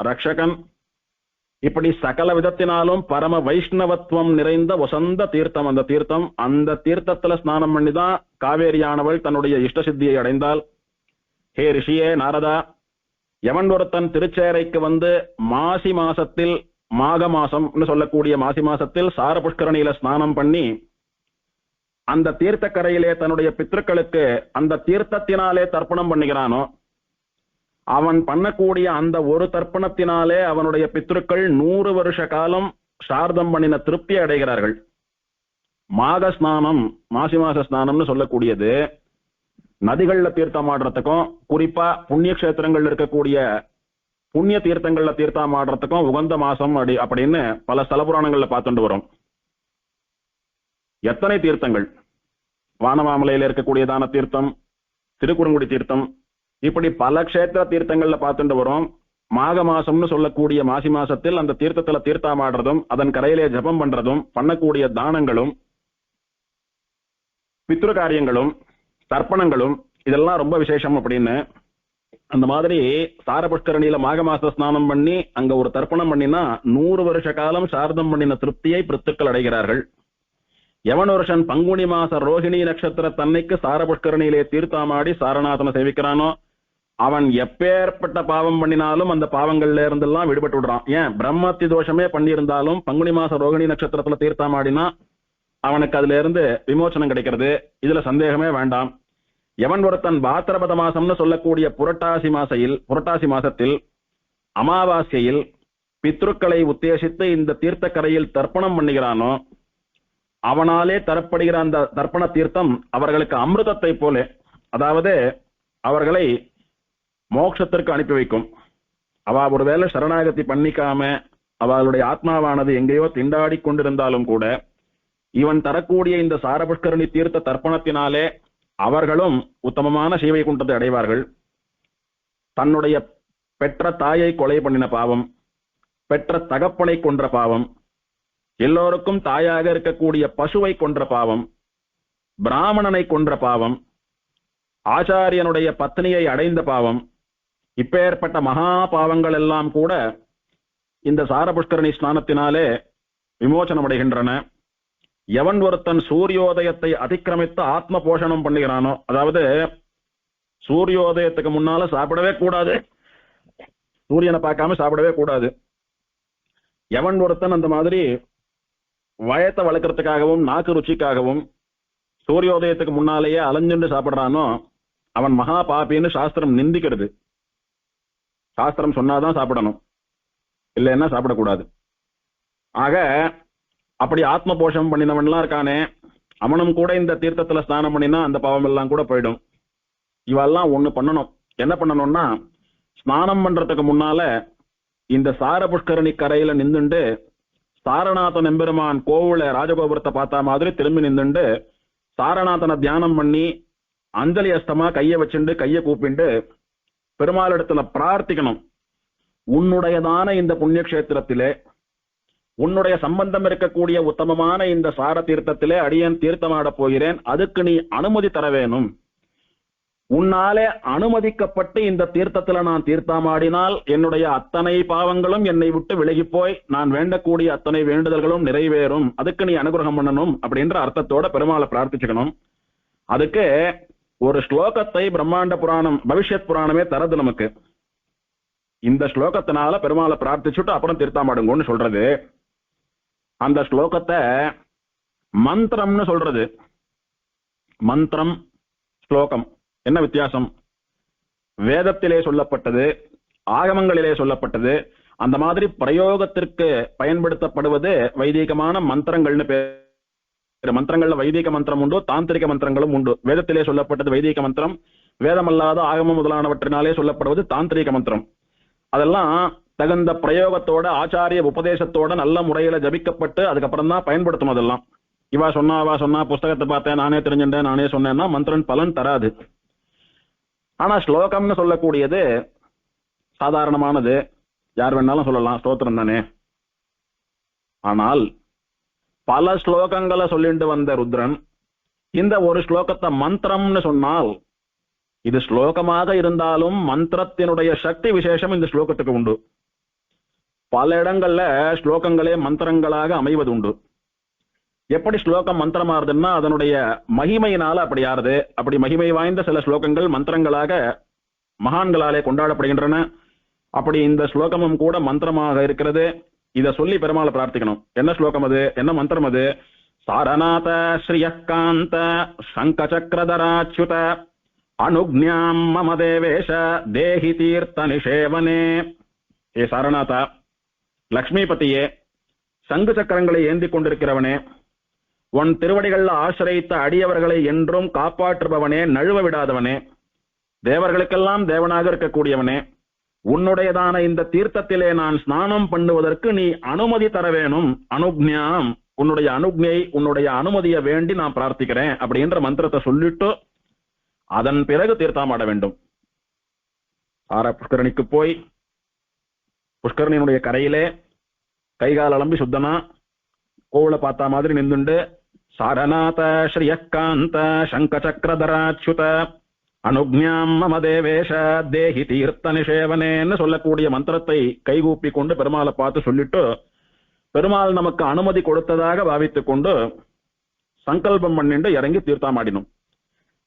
ரட்சகன். இப்படி சகல விதத்தினாலும் பரம வைஷ்ணவத்துவம் நிறைந்த வசந்த தீர்த்தம் அந்த தீர்த்தம். அந்த தீர்த்தத்துல ஸ்நானம் பண்ணிதான் காவேரியானவள் தன்னுடைய இஷ்ட சித்தியை அடைந்தாள். ஹே ரிஷியே நாரதா, எவன் ஒருத்தன் திருச்சேரைக்கு வந்து மாசி மாசத்தில், மாக மாசம்னு சொல்லக்கூடிய மாசி மாசத்தில் சார புஷ்கரணியில ஸ்நானம் பண்ணி அந்த தீர்த்த கரையிலே தன்னுடைய பித்ருக்களுக்கு அந்த தீர்த்தத்தினாலே தர்ப்பணம் பண்ணுகிறானோ, அவன் பண்ணக்கூடிய அந்த ஒரு தர்ப்பணத்தினாலே அவனுடைய பித்ருக்கள் 100 வருஷ காலம் சார்தம் பண்ணின திருப்தி அடைகிறார்கள். மாக ஸ்நானம், மாசி மாச ஸ்நானம்னு சொல்லக்கூடியது நதிகள்ல தீர்த்தம் ஆடுறதுக்கும், குறிப்பா புண்ணிய கஷேத்திரங்கள்ல இருக்கக்கூடிய புண்ணிய தீர்த்தங்கள்ல தீர்த்தம் ஆடுறதுக்கும் உகந்த மாசம் அப்படின்னு பல ஸ்தல புராணங்கள்ல பார்த்துட்டு வரும். எத்தனை தீர்த்தங்கள், வானமாமலையில இருக்கக்கூடியதான தீர்த்தம், திருக்குறுங்குடி தீர்த்தம், இப்படி பல க்ஷேத்திர தீர்த்தங்கள்ல பார்த்துட்டு வரும். மாக மாசம்னு சொல்லக்கூடிய மாசி மாசத்தில் அந்த தீர்த்தத்துல தீர்த்தமாடுறதும், அதன் கரையிலே ஜபம் பண்றதும், பண்ணக்கூடிய தானங்களும், பித்ரு காரியங்களும், தர்ப்பணங்களும், இதெல்லாம் ரொம்ப விசேஷம் அப்படின்னு. அந்த மாதிரி சார புஷ்கரணியில மாக மாச ஸ்நானம் பண்ணி அங்க ஒரு தர்ப்பணம் பண்ணினா 100 வருஷ காலம் சார்தம் பண்ணின திருப்தியை பித்ருக்கள் அடைகிறார்கள். எவன் வருஷன் பங்குனி மாச ரோஹிணி நட்சத்திர தன்னைக்கு சார புஷ்கரணியிலே தீர்த்தமாடி சாரநாதனை சேவிக்கிறானோ, அவன் எப்பேற்பட்ட பாவம் பண்ணினாலும் அந்த பாவங்கள்ல இருந்தெல்லாம் விடுபட்டு விடுறான். ஏன், பிரம்மத்தி தோஷமே பண்ணியிருந்தாலும் பங்குனி மாச ரோகிணி நட்சத்திரத்துல தீர்த்தமாடினா அவனுக்கு அதுல இருந்து விமோசனம் கிடைக்கிறது, இதுல சந்தேகமே வேண்டாம். எவன் ஒருத்தன் பாத்திரபத மாசம்னு சொல்லக்கூடிய புரட்டாசி மாசத்தில் அமாவாசையில் பித்ருக்களை உத்தேசித்து இந்த தீர்த்த கரையில் தர்ப்பணம் பண்ணுகிறானோ, அவனாலே தரப்படுகிற அந்த தர்ப்பண தீர்த்தம் அவர்களுக்கு அமிர்தத்தை போல, அதாவது அவர்களை மோட்சத்திற்கு அனுப்பி வைக்கும். அவ ஒருவேளை சரணாகதி பண்ணிக்காம அவளுடைய ஆத்மாவானது எங்கேயோ திண்டாடி கொண்டிருந்தாலும் கூட இவன் தரக்கூடிய இந்த சாரபுஷ்கரணி தீர்த்த தர்ப்பணத்தினாலே அவர்களும் உத்தமமான சீவைகுண்டத்தை அடைவார்கள். தன்னுடைய பெற்ற தாயை கொலை பண்ணின பாவம், பெற்ற தகப்பனை கொன்ற பாவம், எல்லோருக்கும் தாயாக இருக்கக்கூடிய பசுவை கொன்ற பாவம், பிராமணனை கொன்ற பாவம், ஆச்சாரியனுடைய பத்னியை அடைந்த பாவம், இப்பேற்பட்ட மகா பாவங்கள் எல்லாம் கூட இந்த சாரபுஷ்கரணி ஸ்நானத்தினாலே விமோசனம் அடைகின்றன. எவன் ஒருத்தன் சூரியோதயத்தை அதிக்கிரமித்து ஆத்ம போஷணம் பண்ணுகிறானோ, அதாவது சூரியோதயத்துக்கு முன்னால சாப்பிடவே கூடாது, சூரியனை பார்க்காம சாப்பிடவே கூடாது. எவன் ஒருத்தன் அந்த மாதிரி வயத்தை வளர்க்கறதுக்காகவும் நாக்கு ருச்சிக்காகவும் சூரியோதயத்துக்கு முன்னாலேயே அலைஞ்சுண்டு சாப்பிடுறானோ அவன் மகா பாப்பின்னு சாஸ்திரம் நிந்திக்கிறது. சாஸ்திரம் சொன்னாதான் சாப்பிடணும், இல்லைன்னா சாப்பிடக்கூடாது. ஆக அப்படி ஆத்ம போஷம் பண்ணினவன்லாம் இருக்கானே, அவனும் கூட இந்த தீர்த்தத்துல ஸ்நானம் பண்ணினா அந்த பாவம் எல்லாம் கூட போயிடும். இவெல்லாம் ஒண்ணு பண்ணணும். என்ன பண்ணணும்னா, ஸ்நானம் பண்றதுக்கு முன்னால இந்த சார புஷ்கரணி கரையில நின்றுண்டு சாரநாதன் எம்பெருமான் கோவில ராஜகோபுரத்தை பார்த்த மாதிரி திரும்பி நின்றுண்டு சாரநாதனை தியானம் பண்ணி அஞ்சலி அஸ்தமா கைய வச்சுண்டு கைய கூப்பிண்டு பெருமாள் இடத்துல பிரார்த்திக்கணும். உன்னுடையதான இந்த புண்ணிய கஷேத்திரத்திலே, உன்னுடைய சம்பந்தம் இருக்கக்கூடிய உத்தமமான இந்த சார தீர்த்தத்திலே அடியேன் தீர்த்தமாட போகிறேன், அதுக்கு நீ அனுமதி தர வேணும். உன்னாலே அனுமதிக்கப்பட்டு இந்த தீர்த்தத்துல நான் தீர்த்தமாடினால் என்னுடைய அத்தனை பாவங்களும் என்னை விட்டு விலகி போய் நான் வேண்டக்கூடிய அத்தனை வேண்டுதல்களும் நிறைவேறும், அதுக்கு நீ அனுகிரகம் பண்ணணும் அப்படின்ற அர்த்தத்தோட பெருமாளை பிரார்த்திச்சுக்கணும். அதுக்கு ஒரு ஸ்லோகத்தை பிரம்மாண்ட புராணம் பவிஷ்யத் புராணமே தரது நமக்கு. இந்த ஸ்லோகத்தினால பெருமாளை பிரார்த்திச்சுட்டு அப்புறம் தீர்த்தமாடுங்கன்னு சொல்றது. அந்த ஸ்லோகத்தை மந்திரம்னு சொல்றது. மந்திரம் ஸ்லோகம் என்ன வித்தியாசம்? வேதத்திலே சொல்லப்பட்டது, ஆகமங்களிலே சொல்லப்பட்டது, அந்த மாதிரி பிரயோகத்திற்கு பயன்படுத்தப்படுவது வைதிகமான மந்திரங்கள்னு பேர். மந்திரங்கள்ல வைதிக மந்திரம் உண்டு, தாந்திரிக மந்திரங்களும் உண்டு. வேதத்திலே சொல்லப்பட்டது வைதிக மந்திரம், வேதமல்லாத ஆகமம் முதலானவற்றினாலே சொல்லப்படுவது தாந்திரிக மந்திரம். அதெல்லாம் தகுந்த பிரயோகத்தோட ஆச்சாரிய உபதேசத்தோட நல்ல முறையில ஜபிக்கப்பட்டு அதுக்கப்புறம் தான் பயன்படுத்தணும். அதெல்லாம் இவா சொன்னா புஸ்தகத்தை பார்த்தேன் நானே தெரிஞ்சுட்டேன் நானே சொன்னேன்னா மந்திரன் பலன் தராது. ஆனா ஸ்லோகம்னு சொல்லக்கூடியது சாதாரணமானது, யார் வேணாலும் சொல்லலாம், ஸ்தோத்திரம் தானே. ஆனால் பல ஸ்லோகங்களை சொல்லிட்டு வந்த ருத்ரன் இந்த ஒரு ஸ்லோகத்தை மந்திரம்னு சொன்னால், இது ஸ்லோகமாக இருந்தாலும் மந்திரத்தினுடைய சக்தி விசேஷம் இந்த ஸ்லோகத்துக்கு உண்டு. பல இடங்கள்ல ஸ்லோகங்களே மந்திரங்களாக அமைவது உண்டு. எப்படி ஸ்லோகம் மந்திரமாறுதுன்னா அதனுடைய மகிமையினால அப்படி ஆறுது. அப்படி மகிமை வாய்ந்த சில ஸ்லோகங்கள் மந்திரங்களாக மகான்களாலே கொண்டாடப்படுகின்றன. அப்படி இந்த ஸ்லோகமும் கூட மந்திரமாக இருக்கிறது. இத சொல்லி பெருமாளை பிரார்த்திக்கணும். என்ன ஸ்லோகம் அது, என்ன மந்திரம் அது? சாரநாத ஸ்ரீயக்காந்த சங்கசக்கரதராச்சுத அனுக்ஞாம் மம தேவேஷ தேஹி தீர்த்த நிஷேவனே. ஏ சாரநாதா, லக்ஷ்மிபதியே, சங்கு சக்கரங்களை ஏந்தி கொண்டிருக்கிறவனே, உன் திருவடிகள்ல ஆசிரித்த அடியவர்களை என்றும் காப்பாற்றுபவனே, நழுவ விடாதவனே, தேவர்களுக்கெல்லாம் தேவனாக இருக்கக்கூடியவனே, உன்னுடையதான இந்த தீர்த்தத்திலே நான் ஸ்நானம் பண்ணுவதற்கு நீ அனுமதி தர வேணும். அனுக்ஞாம், உன்னுடைய அனுக்ஞை, உன்னுடைய அனுமதியை வேண்டி நான் பிரார்த்திக்கிறேன் அப்படின்ற மந்திரத்தை சொல்லிட்டு அதன் பிறகு தீர்த்தமாட வேண்டும். புஷ்கரணிக்கு போய் புஷ்கரணியினுடைய கரையிலே கைகால் அலம்பி சுத்தனா கோவில பார்த்தா மாதிரி நின்றுண்டு சாரநாத ஸ்ரீயக்காந்த சங்கசக்கரதராச்சுத அனுக்ஞாம் மம தேவேஷ தேஹி தீர்த்த நிஷேவனேன்னு சொல்லக்கூடிய மந்திரத்தை கைகூப்பி கொண்டு பெருமாளை பார்த்து சொல்லிட்டு பெருமாள் நமக்கு அனுமதி கொடுத்ததாக பாவித்துக் கொண்டு சங்கல்பம் பண்ணிட்டு இறங்கி தீர்த்தமாடினும்.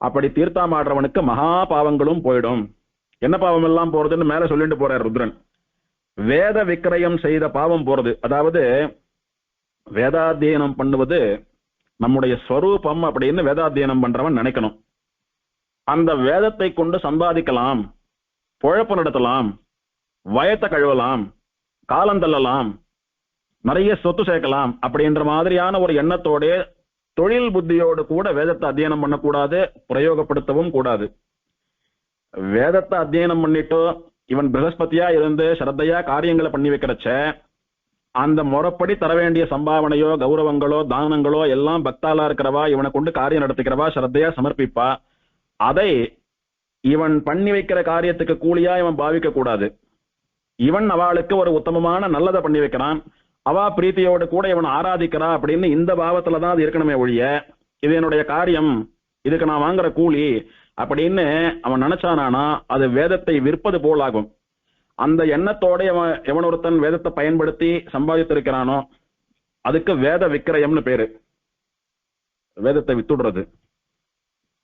அப்படி தீர்த்தமாடுறவனுக்கு மகா பாவங்களும் போயிடும். என்ன பாவம் எல்லாம் போறதுன்னு மேல சொல்லிட்டு போறார் ருத்ரன். வேத விக்கிரயம் செய்த பாவம் போறது, அதாவது வேதாத்தியனம் பண்ணுவது நம்முடைய ஸ்வரூபம் அப்படின்னு வேதாத்தியனம் பண்றவன் நினைக்கணும். அந்த வேதத்தை கொண்டு சம்பாதிக்கலாம், பொழப்பு நடத்தலாம், வயத்தை கழுவலாம், காலம் தள்ளலாம், நிறைய சொத்து சேர்க்கலாம் அப்படின்ற மாதிரியான ஒரு எண்ணத்தோட தொழில் புத்தியோடு கூட வேதத்தை அத்தியனம் பண்ணக்கூடாது, பிரயோகப்படுத்தவும் கூடாது. வேதத்தை அத்தியனம் பண்ணிட்டு இவன் பிரகஸ்பதியா இருந்து ஸ்ரத்தையா காரியங்களை பண்ணி வைக்கிறச்ச அந்த முறைப்படி தர வேண்டிய சம்பாவனையோ கௌரவங்களோ தானங்களோ எல்லாம் பக்தாலா இருக்கிறவா இவனை கொண்டு காரியம் நடத்திக்கிறவா ஸ்ரத்தையா சமர்ப்பிப்பா. அதை இவன் பண்ணி வைக்கிற காரியத்துக்கு கூலியா இவன் பாவிக்க கூடாது. இவன் அவளுக்கு ஒரு உத்தமமான நல்லதை பண்ணி வைக்கிறான், அவா பிரீத்தியோடு கூட இவன் ஆராதிக்கிறா அப்படின்னு இந்த பாவத்துலதான் அது இருக்கணுமே ஒழிய இது என்னுடைய காரியம், இதுக்கு நான் வாங்குற கூலி அப்படின்னு அவன் நினைச்சானானா அது வேதத்தை விற்பது போலாகும். அந்த எண்ணத்தோட எவன் ஒருத்தன் வேதத்தை பயன்படுத்தி சம்பாதித்திருக்கிறானோ அதுக்கு வேத விக்கிரயம்னு பேரு, வேதத்தை வித்துடுறது.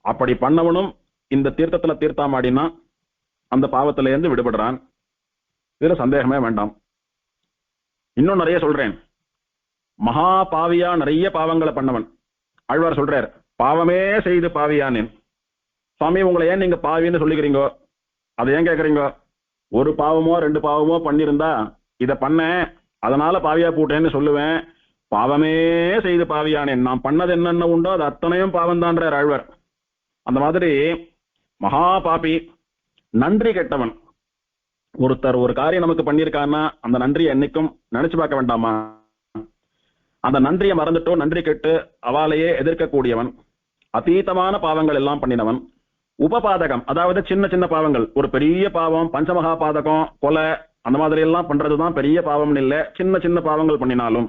அப்படி பண்ணவனும் இந்த தீர்த்தத்துல தீர்த்தமாடினா அந்த பாவத்தில இருந்து விடுபடுறான். இதுல சந்தேகமே வேண்டாம். இன்னும் நிறைய சொல்றேன். மகா பாவியா நிறைய பாவங்களை பண்ணவன். ஆழ்வார் சொல்றார், பாவமே செய்து பாவியானேன். சுவாமி, உங்களை ஏன் நீங்க பாவின்னு சொல்லிக்கிறீங்க? அதை ஏன் கேட்கறீங்க? ஒரு பாவமோ ரெண்டு பாவமோ பண்ணிருந்தா இத பண்ண அதனால பாவியா போட்டேன்னு சொல்லுவேன். பாவமே செய்து பாவியானேன், நான் பண்ணது என்னென்ன உண்டோ அது அத்தனையும் பாவம் தான்றார் ஆழ்வார். அந்த மாதிரி மகா பாபி, நன்றி கெட்டவன். ஒருத்தர் ஒரு காரியம் நமக்கு பண்ணியிருக்காருன்னா அந்த நன்றியை என்னைக்கும் நினைச்சு பார்க்க வேண்டாமா? அந்த நன்றியை மறந்துட்டோ நன்றி கெட்டு அவாலையே எதிர்க்கக்கூடியவன், அதீதமான பாவங்கள் எல்லாம் பண்ணினவன். உபபாதகம், அதாவது சின்ன சின்ன பாவங்கள். ஒரு பெரிய பாவம் பஞ்சமகா பாதகம் கொலை அந்த மாதிரி எல்லாம் பண்றதுதான் பெரிய பாவம்னு இல்லை, சின்ன சின்ன பாவங்கள் பண்ணினாலும்.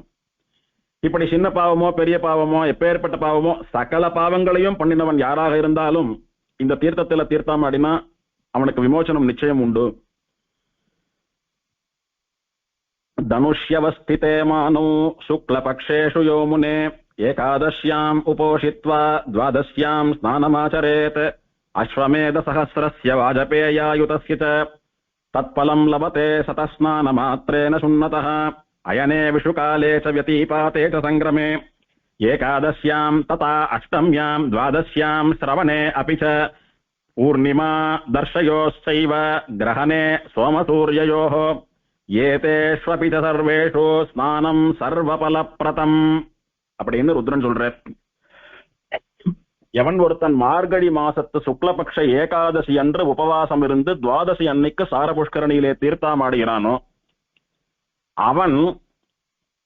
இப்படி சின்ன பாவமோ பெரிய பாவமோ எப்பேற்பட்ட பாவமோ சகல பாவங்களையும் பண்ணினவன் யாராக இருந்தாலும் இந்த தீர்த்தத்துல தீர்த்தாமாடினா அவனுக்கு விமோச்சனம் நிச்சயம் உண்டு. தனுஷ்யவஸ்திதே மானோ சுக்லபக்ஷேஷு யோ முனே ஏகாதஷ்யாம் உபோஷித்வா த்வாதஷ்யாம் ஸ்நானமாச்சரேத் அஸ்வமேத சஹஸ்ரஸ்ய வாஜபேயாயுதஸ்ய ச தத்பலம் லபதே சதஸ்நானமாத்ரேன சுன்னதः அயனே விஷுகாலே ச வ்யதீபாதே ச சங்கிரமே ஏகாதஷ்யாம் ததா அஷ்டம்யாம் த்வாதஷ்யாம் ஸ்ரவணே அபி ச பூர்ணிமா தர்ஷயோஸ்சைவ கிரஹணே சோமசூர்யயோः ஏதேஷ்வபி ச சர்வேஷு ஸ்நானம் சர்வபலப்ரதம் அப்படின்னு ருத்ரன் சொல்றார். எவன் ஒருத்தன் மார்கழி மாசத்து சுக்லபக்ஷ ஏகாதசி அன்று உபவாசம் இருந்து துவாதசி அன்னைக்கு சாரபுஷ்கரணியிலே தீர்த்தாமாடுகிறானோ அவன்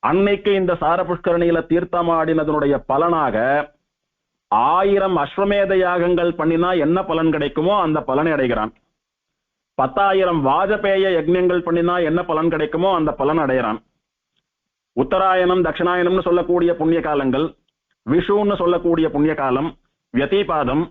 அன்னைக்கு இந்த சாரபுஷ்கரணியில தீர்த்தமாடினதனுடைய பலனாக 1000 அஸ்வமேத யாகங்கள் பண்ணினா என்ன பலன் கிடைக்குமோ அந்த பலனை அடைகிறான். 10,000 வாஜபேய யஜ்ஞங்கள் பண்ணினா என்ன பலன் கிடைக்குமோ அந்த பலன் அடைகிறான். உத்தராயணம் தட்சிணாயனம்னு சொல்லக்கூடிய புண்ணிய காலங்கள், விஷுன்னு சொல்லக்கூடிய புண்ணிய காலம், வியதீபாதம்,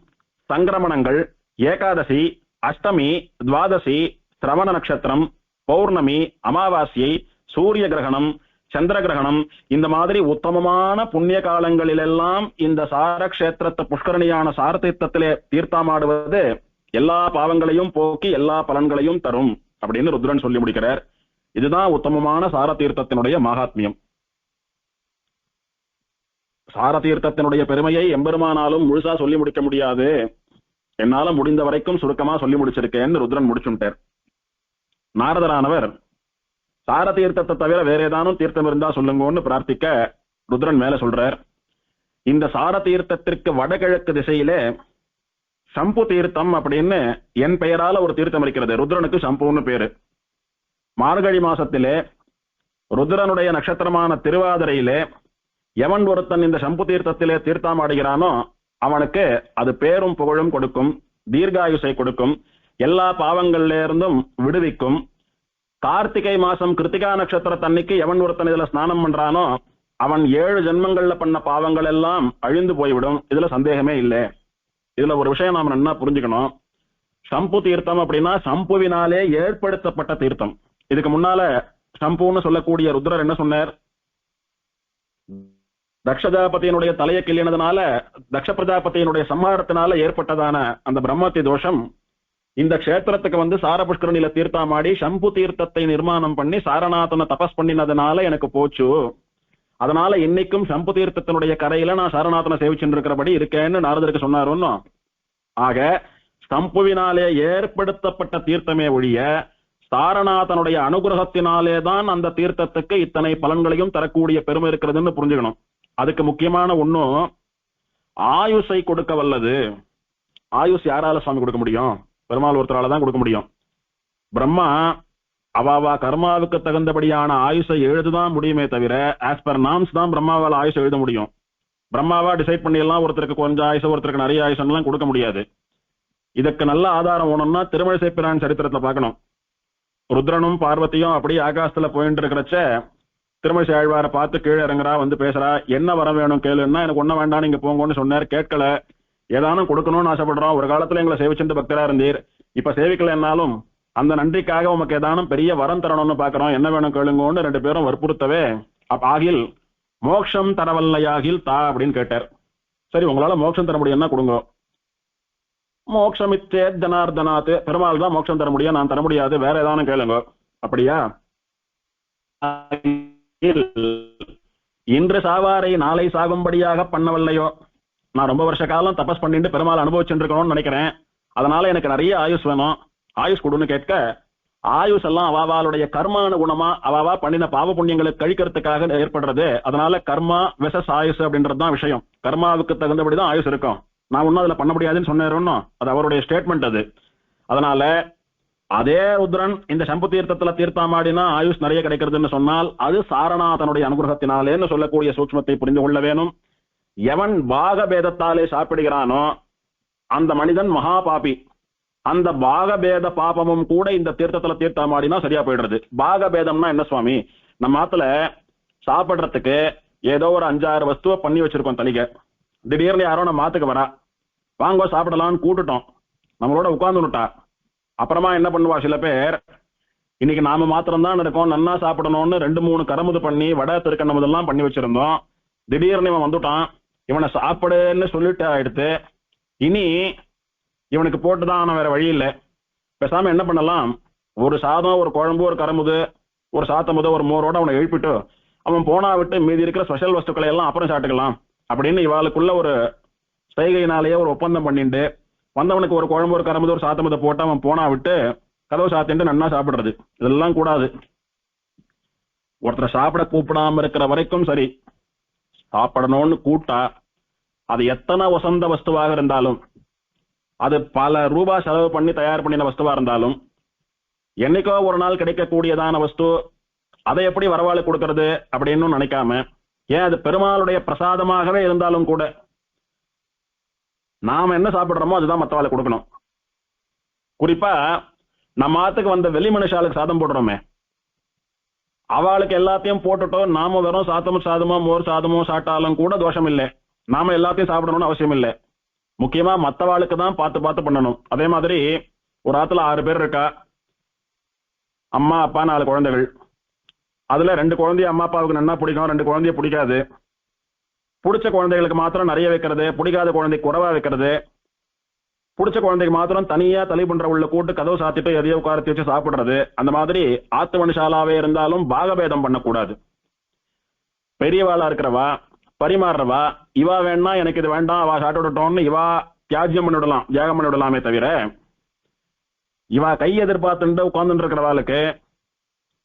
சங்கிரமணங்கள், ஏகாதசி, அஷ்டமி, துவாதசி, சிரவண நட்சத்திரம், பௌர்ணமி, அமாவாசை, சூரிய கிரகணம், சந்திர கிரகணம், இந்த மாதிரி உத்தமமான புண்ணிய காலங்களிலெல்லாம் இந்த சாரக்ஷேத்திரத்தை புஷ்கரணியான சாரதீர்த்தத்திலே தீர்த்தமாடுவது எல்லா பாவங்களையும் போக்கி எல்லா பலன்களையும் தரும் அப்படின்னு ருத்ரன் சொல்லி முடிக்கிறார். இதுதான் உத்தமமான சாரதீர்த்தத்தினுடைய மகாத்மியம். சாரதீர்த்தத்தினுடைய பெருமையை எம்பெருமானாலும் முழுசா சொல்லி முடிக்க முடியாது, என்னால முடிந்த வரைக்கும் சுருக்கமா சொல்லி முடிச்சிருக்கேன்னு ருத்ரன் முடிச்சுட்டார். நாரதரானவர் சாரதீர்த்தத்தை தவிர வேற ஏதானும் தீர்த்தம் இருந்தா சொல்லுங்கன்னு பிரார்த்திக்க ருத்ரன் மேல சொல்றார். இந்த சாரதீர்த்தத்திற்கு வடகிழக்கு திசையிலே சம்பு தீர்த்தம் அப்படின்னு என் பெயரால ஒரு தீர்த்தம் இருக்கிறது. ருத்ரனுக்கு சம்புன்னு பேரு. மார்கழி மாசத்திலே ருத்ரனுடைய நட்சத்திரமான திருவாதிரையிலே எவன் ஒருத்தன் இந்த சம்பு தீர்த்தத்திலே தீர்த்தமாடுகிறானோ அவனுக்கு அது பேரும் புகழும் கொடுக்கும், தீர்காயுசை கொடுக்கும், எல்லா பாவங்கள்ல இருந்தும் விடுவிக்கும். கார்த்திகை மாசம் கிருத்திகா நட்சத்திரத்தன்னைக்கு எவன் ஒருத்தன் இதுல ஸ்நானம் பண்றானோ அவன் 7 ஜென்மங்கள்ல பண்ண பாவங்கள் எல்லாம் அழிந்து போய்விடும். இதுல சந்தேகமே இல்லை. இதுல ஒரு விஷயம் நாம நல்லா புரிஞ்சுக்கணும். சம்பு தீர்த்தம் அப்படின்னா சம்புவினாலே ஏற்படுத்தப்பட்ட தீர்த்தம். இதுக்கு முன்னால சம்புன்னு சொல்லக்கூடிய ருத்ரர் என்ன சொன்னார்? தக்ஷஜாபதியினுடைய தலையை கிள்ளினதுனால, தக்ஷ பிரஜாபதியினுடைய சம்ஹாரத்தினால ஏற்பட்டதான அந்த பிரம்மத்தி தோஷம் இந்த கஷேத்திரத்துக்கு வந்து சாரபுஷ்கரணியில தீர்த்தமாடி சம்பு தீர்த்தத்தை நிர்மாணம் பண்ணி சாரநாதனை தபஸ் பண்ணினதுனால எனக்கு போச்சு. அதனால இன்னைக்கும் சம்பு தீர்த்தத்தினுடைய கரையில நான் சாரநாதனை சேவிச்சுட்டு இருக்கிறபடி இருக்கேன்னு நாரதருக்கு சொன்னாருன்னு. ஆக சம்புவினாலே ஏற்படுத்தப்பட்ட தீர்த்தமே ஒழிய சாரநாதனுடைய அனுகிரகத்தினாலே தான் அந்த தீர்த்தத்துக்கு இத்தனை பலன்களையும் தரக்கூடிய பெருமை இருக்கிறதுன்னு புரிஞ்சுக்கணும். அதுக்கு முக்கியமான ஒண்ணும் ஆயுஷை கொடுக்க வல்லது. ஆயுஷ் யாரால சுவாமி கொடுக்க முடியும்? பெருமாள் ஒருத்தரால தான் கொடுக்க முடியும். பிரம்மா அவாவா கர்மாவுக்கு தகுந்தபடியான ஆயுஷை எழுதுதான் முடியுமே தவிர ஆஸ் பர் நாம்ஸ் தான் பிரம்மாவால் ஆயுஷ் எழுத முடியும். பிரம்மாவா டிசைட் பண்ணி எல்லாம் ஒருத்தருக்கு கொஞ்சம் ஆயுஷம் ஒருத்தருக்கு நிறைய ஆயுஷம் எல்லாம் கொடுக்க முடியாது. இதுக்கு நல்ல ஆதாரம் வேணும்னா திருமழிசை பிரான் சரித்திரத்துல பார்க்கணும். ருத்ரனும் பார்வதியும் அப்படியே ஆகாசத்துல போயிட்டு இருக்கிறச்ச திருமழிசை ஆழ்வாரை பார்த்து கீழே இறங்குறா, வந்து பேசுறா. என்ன வர வேணும் கேளுன்னா, எனக்கு ஒன்னும் வேண்டாம் நீங்க போங்கன்னு சொன்னார். கேட்கல. ஏதானும் கொடுக்கணும்னு ஆசைப்படுறோம். ஒரு காலத்துல எங்களை சேவிச்சுட்டு பக்தரா இருந்தீர், இப்ப சேவிக்கலன்னாலும் அந்த நன்றிக்காக உமக்கு ஏதானும் பெரிய வரம் தரணும்னு பாக்குறோம், என்ன வேணும் கேளுங்கன்னு 2 பேரும் வற்புறுத்தவே ஆகில் மோட்சம் தரவல்லையாகில் தா அப்படின்னு கேட்டார். சரி, உங்களால மோட்சம் தர முடியும்னா கொடுங்க. மோட்சமித்தே ஜனார்தனாத்து, பெருமாள் தான் மோட்சம் தர முடியும், நான் தர முடியாது, வேற ஏதானும் கேளுங்க. அப்படியா? இன்று சாவாரை நாளை சாகும்படியாக பண்ணவல்லையோ, நான் ரொம்ப வருஷ காலம் தபஸ் பண்ணிட்டு பெருமாள் அனுபவிச்சுட்டு இருக்கணும்னு நினைக்கிறேன், அதனால எனக்கு நிறைய ஆயுஷ் வேணும், ஆயுஷ் கொடுன்னு கேட்க, ஆயுஷ் எல்லாம் அவாவாளுடைய கர்மான குணமா அவாவா பண்ணின பாவ புண்ணியங்களை கழிக்கிறதுக்காக ஏற்படுறது. அதனால கர்மா வெசஸ் ஆயுஷ் அப்படின்றதுதான் விஷயம். கர்மாவுக்கு தகுந்தபடிதான் ஆயுஷ் இருக்கும். நான் ஒன்னும் அதுல பண்ண முடியாதுன்னு சொன்னேன், அது அவருடைய ஸ்டேட்மெண்ட் அது. அதனால அதே ருத்ரன் இந்த சம்பு தீர்த்தத்துல தீர்த்தமாடினா ஆயுஷ் நிறைய கிடைக்கிறதுன்னு சொன்னால் அது சாரநாதனுடைய அனுகிரகத்தினாலேன்னு சொல்லக்கூடிய சூட்சமத்தை புரிந்து கொள்ள வேணும். எவன் பாகபேதத்தாலே சாப்பிடுகிறானோ அந்த மனிதன் மகா பாபி. அந்த பாகபேத பாபமும் கூட இந்த தீர்த்தத்துல தீர்த்தமாடினா சரியா போயிடுறது. பாகபேதம்னா என்ன சுவாமி? நம்ம ஆத்துல சாப்பிடுறதுக்கு ஏதோ ஒரு 5-6 வஸ்துவை பண்ணி வச்சிருக்கோம் தலிக. திடீர்னு யாரோ நம்ம மாத்துக்கு வரா, வாங்கோ சாப்பிடலாம்னு கூட்டுட்டோம். நம்மளோட உட்கார்ந்துட்டா. அப்புறமா என்ன பண்ணுவா சில பேர், இன்னைக்கு நாம மாத்திரம் தான் இருக்கோம், நன்னா சாப்பிடணும்னு 2-3 கரமுது பண்ணி வடை திருக்கண்ணமுதெல்லாம் பண்ணி வச்சிருந்தோம். திடீர்னு இவன் வந்துட்டான், இவனை சாப்பிடுன்னு சொல்லிட்டு எடுத்து இனி இவனுக்கு போட்டுதான் வேற வழி இல்லை. பேசாம என்ன பண்ணலாம், ஒரு சாதம், ஒரு குழம்பு, ஒரு கரமுது, ஒரு சாத்தமுது, ஒரு மோரோட அவனை எழுப்பிட்டு அவன் போனா விட்டு மீதி இருக்கிற ஸ்பெஷல் வஸ்துக்களை எல்லாம் அப்புறம் சாப்பிட்டுக்கலாம் அப்படின்னு இவாளுக்குள்ள ஒரு செய்கையினாலேயே ஒரு ஒப்பந்தம் பண்ணிட்டு வந்தவனுக்கு ஒரு குழம்பு, ஒரு கரமுது, ஒரு சாத்தமுதை போட்டு அவன் போனா விட்டு கதவு சாத்திட்டு நன்னா சாப்பிடுறது. இதெல்லாம் கூடாது. ஒருத்தரை சாப்பிட கூப்பிடாம இருக்கிற வரைக்கும் சரி, சாப்பிடணும்னு கூட்டா அது எத்தனை வசந்த வஸ்துவாக இருந்தாலும், அது பல ரூபாய் செலவு பண்ணி தயார் பண்ணின வஸ்துவா இருந்தாலும், என்னைக்கோ ஒரு நாள் கிடைக்கக்கூடியதான வஸ்து, அதை எப்படி வரவாளு கொடுக்கறது அப்படின்னு நினைக்காம, ஏன் அது பெருமாளுடைய பிரசாதமாகவே இருந்தாலும் கூட நாம என்ன சாப்பிடுறோமோ அதுதான் மற்றவாளை கொடுக்கணும். குறிப்பா நம்ம ஆத்துக்கு வந்த வெளி மனுஷாளுக்கு சாதம் போடுறோமே, அவளுக்கு எல்லாத்தையும் போட்டுட்டோம், நாம வெறும் சாதமோ மோர் சாதமோ சாப்பிட்டாலும் கூட தோஷம் இல்லை. நாம எல்லாத்தையும் சாப்பிடணும்னு அவசியம் இல்லை. முக்கியமா மற்றவாளுக்கு தான் பார்த்து பார்த்து பண்ணணும். அதே மாதிரி ஒரு ஆத்துல 6 பேர் இருக்கா, அம்மா அப்பா 4 குழந்தைகள். அதுல 2 குழந்தைய அம்மா அப்பாவுக்கு நன்னா பிடிக்கும், 2 குழந்தைய பிடிக்காது. பிடிச்ச குழந்தைகளுக்கு மாத்திரம் நிறைய வைக்கிறது, பிடிக்காத குழந்தைக்கு குறைவா வைக்கிறது. பிடிச்ச குழந்தைக்கு மாத்திரம் தனியா தலை பண்ற உள்ள கூட்டு கதவு சாத்திட்டு எதையோ உட்காரத்தி வச்சு சாப்பிடுறது. அந்த மாதிரி ஆத்து மனுஷாலாவே இருந்தாலும் பாகபேதம் பண்ணக்கூடாது. பெரியவாளா இருக்கிறவா பரிமாறுறவா, இவா வேணா எனக்கு இது வேண்டாம் அவ சாப்பிட்டுட்டோம்னு இவா தியாஜ்யம் பண்ணிவிடலாம், தியாகம் பண்ணி விடலாமே தவிர, இவா கை எதிர்பார்த்துட்டு உட்கார்ந்து இருக்கிறவாளுக்கு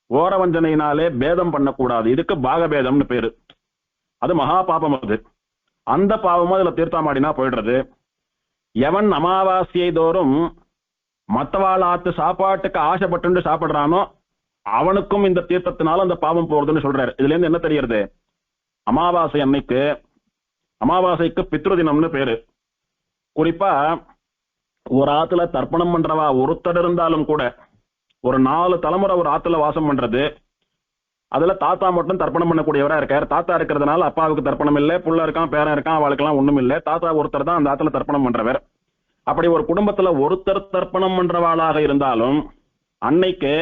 ஓரவஞ்சனையினாலே பேதம் பண்ணக்கூடாது. இதுக்கு பாகபேதம்னு பேரு. அது மகா பாபம். அது அந்த பாவமும் அதுல தீர்த்தாமாடினா போயிடுறது. எவன் அமாவாசையை தோறும் மத்தவாள் ஆத்து சாப்பாட்டுக்கு ஆசைப்பட்டு சாப்பிடுறானோ அவனுக்கும் இந்த தீர்த்தத்தினால அந்த பாவம் போறதுன்னு சொல்றாரு. இதுல இருந்து என்ன தெரியறது, அமாவாசை அன்னைக்கு, அமாவாசைக்கு பித்ரு தினம்னு பேரு. குறிப்பா ஒரு ஆத்துல தர்ப்பணம் பண்றவா ஒருத்தர் இருந்தாலும் கூட, ஒரு 4 தலைமுறை ஒரு ஆத்துல வாசம் பண்றது, அதுல தாத்தா மட்டும் தர்ப்பணம் பண்ணக்கூடியவரா இருக்காரு. தாத்தா இருக்கிறதுனால அப்பாவுக்கு தர்ப்பணம் இல்லை, புள்ள இருக்கான், பேரன் இருக்கான், அவளுக்கெல்லாம் ஒண்ணும் இல்லை. தாத்தா ஒருத்தர் தான் அந்த ஆத்துல தர்ப்பணம் பண்றவர். அப்படி ஒரு குடும்பத்துல ஒருத்தர் தர்ப்பணம் பண்றவாளாக இருந்தாலும் அன்னைக்கு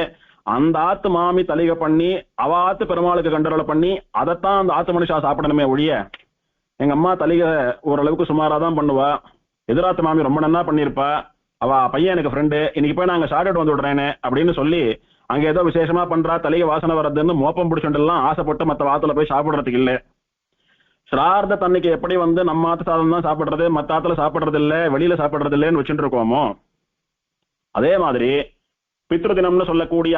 அந்த ஆத்து மாமி தலிகை பண்ணி அவ ஆத்து பெருமாளுக்கு கண்டரோலை பண்ணி அதைத்தான் அந்த ஆத்து மனுஷா சாப்பிடணுமே ஒழிய, எங்க அம்மா தலிகை ஓரளவுக்கு சுமாரா தான் பண்ணுவா, எதிராத்து மாமி ரொம்ப நன்னா பண்ணிருப்பா, அவ பையன் எனக்கு ஃப்ரெண்டு, இன்னைக்கு போய் நாங்க சாப்பிட்டு வந்து விடுறேன்னு அப்படின்னு சொல்லி அங்க ஏதோ விசேஷமா பண்றா, தலிகை வாசனை வர்றதுன்னு மோப்பம் பிடிச்சுட்டு எல்லாம் ஆசைப்பட்டு மற்ற ஆத்துல போய் சாப்பிடுறதுக்கு இல்லை. சிரார்த்த தன்னைக்கு எப்படி நம்ம ஆத்து சாதம் தான் சாப்பிடுறது, மத்த ஆத்துல சாப்பிடுறது இல்லை, வெளியில சாப்பிடுறது இல்லைன்னு வச்சுட்டு இருக்கோமோ, அதே மாதிரி பித்ரு தினம்னு சொல்லக்கூடிய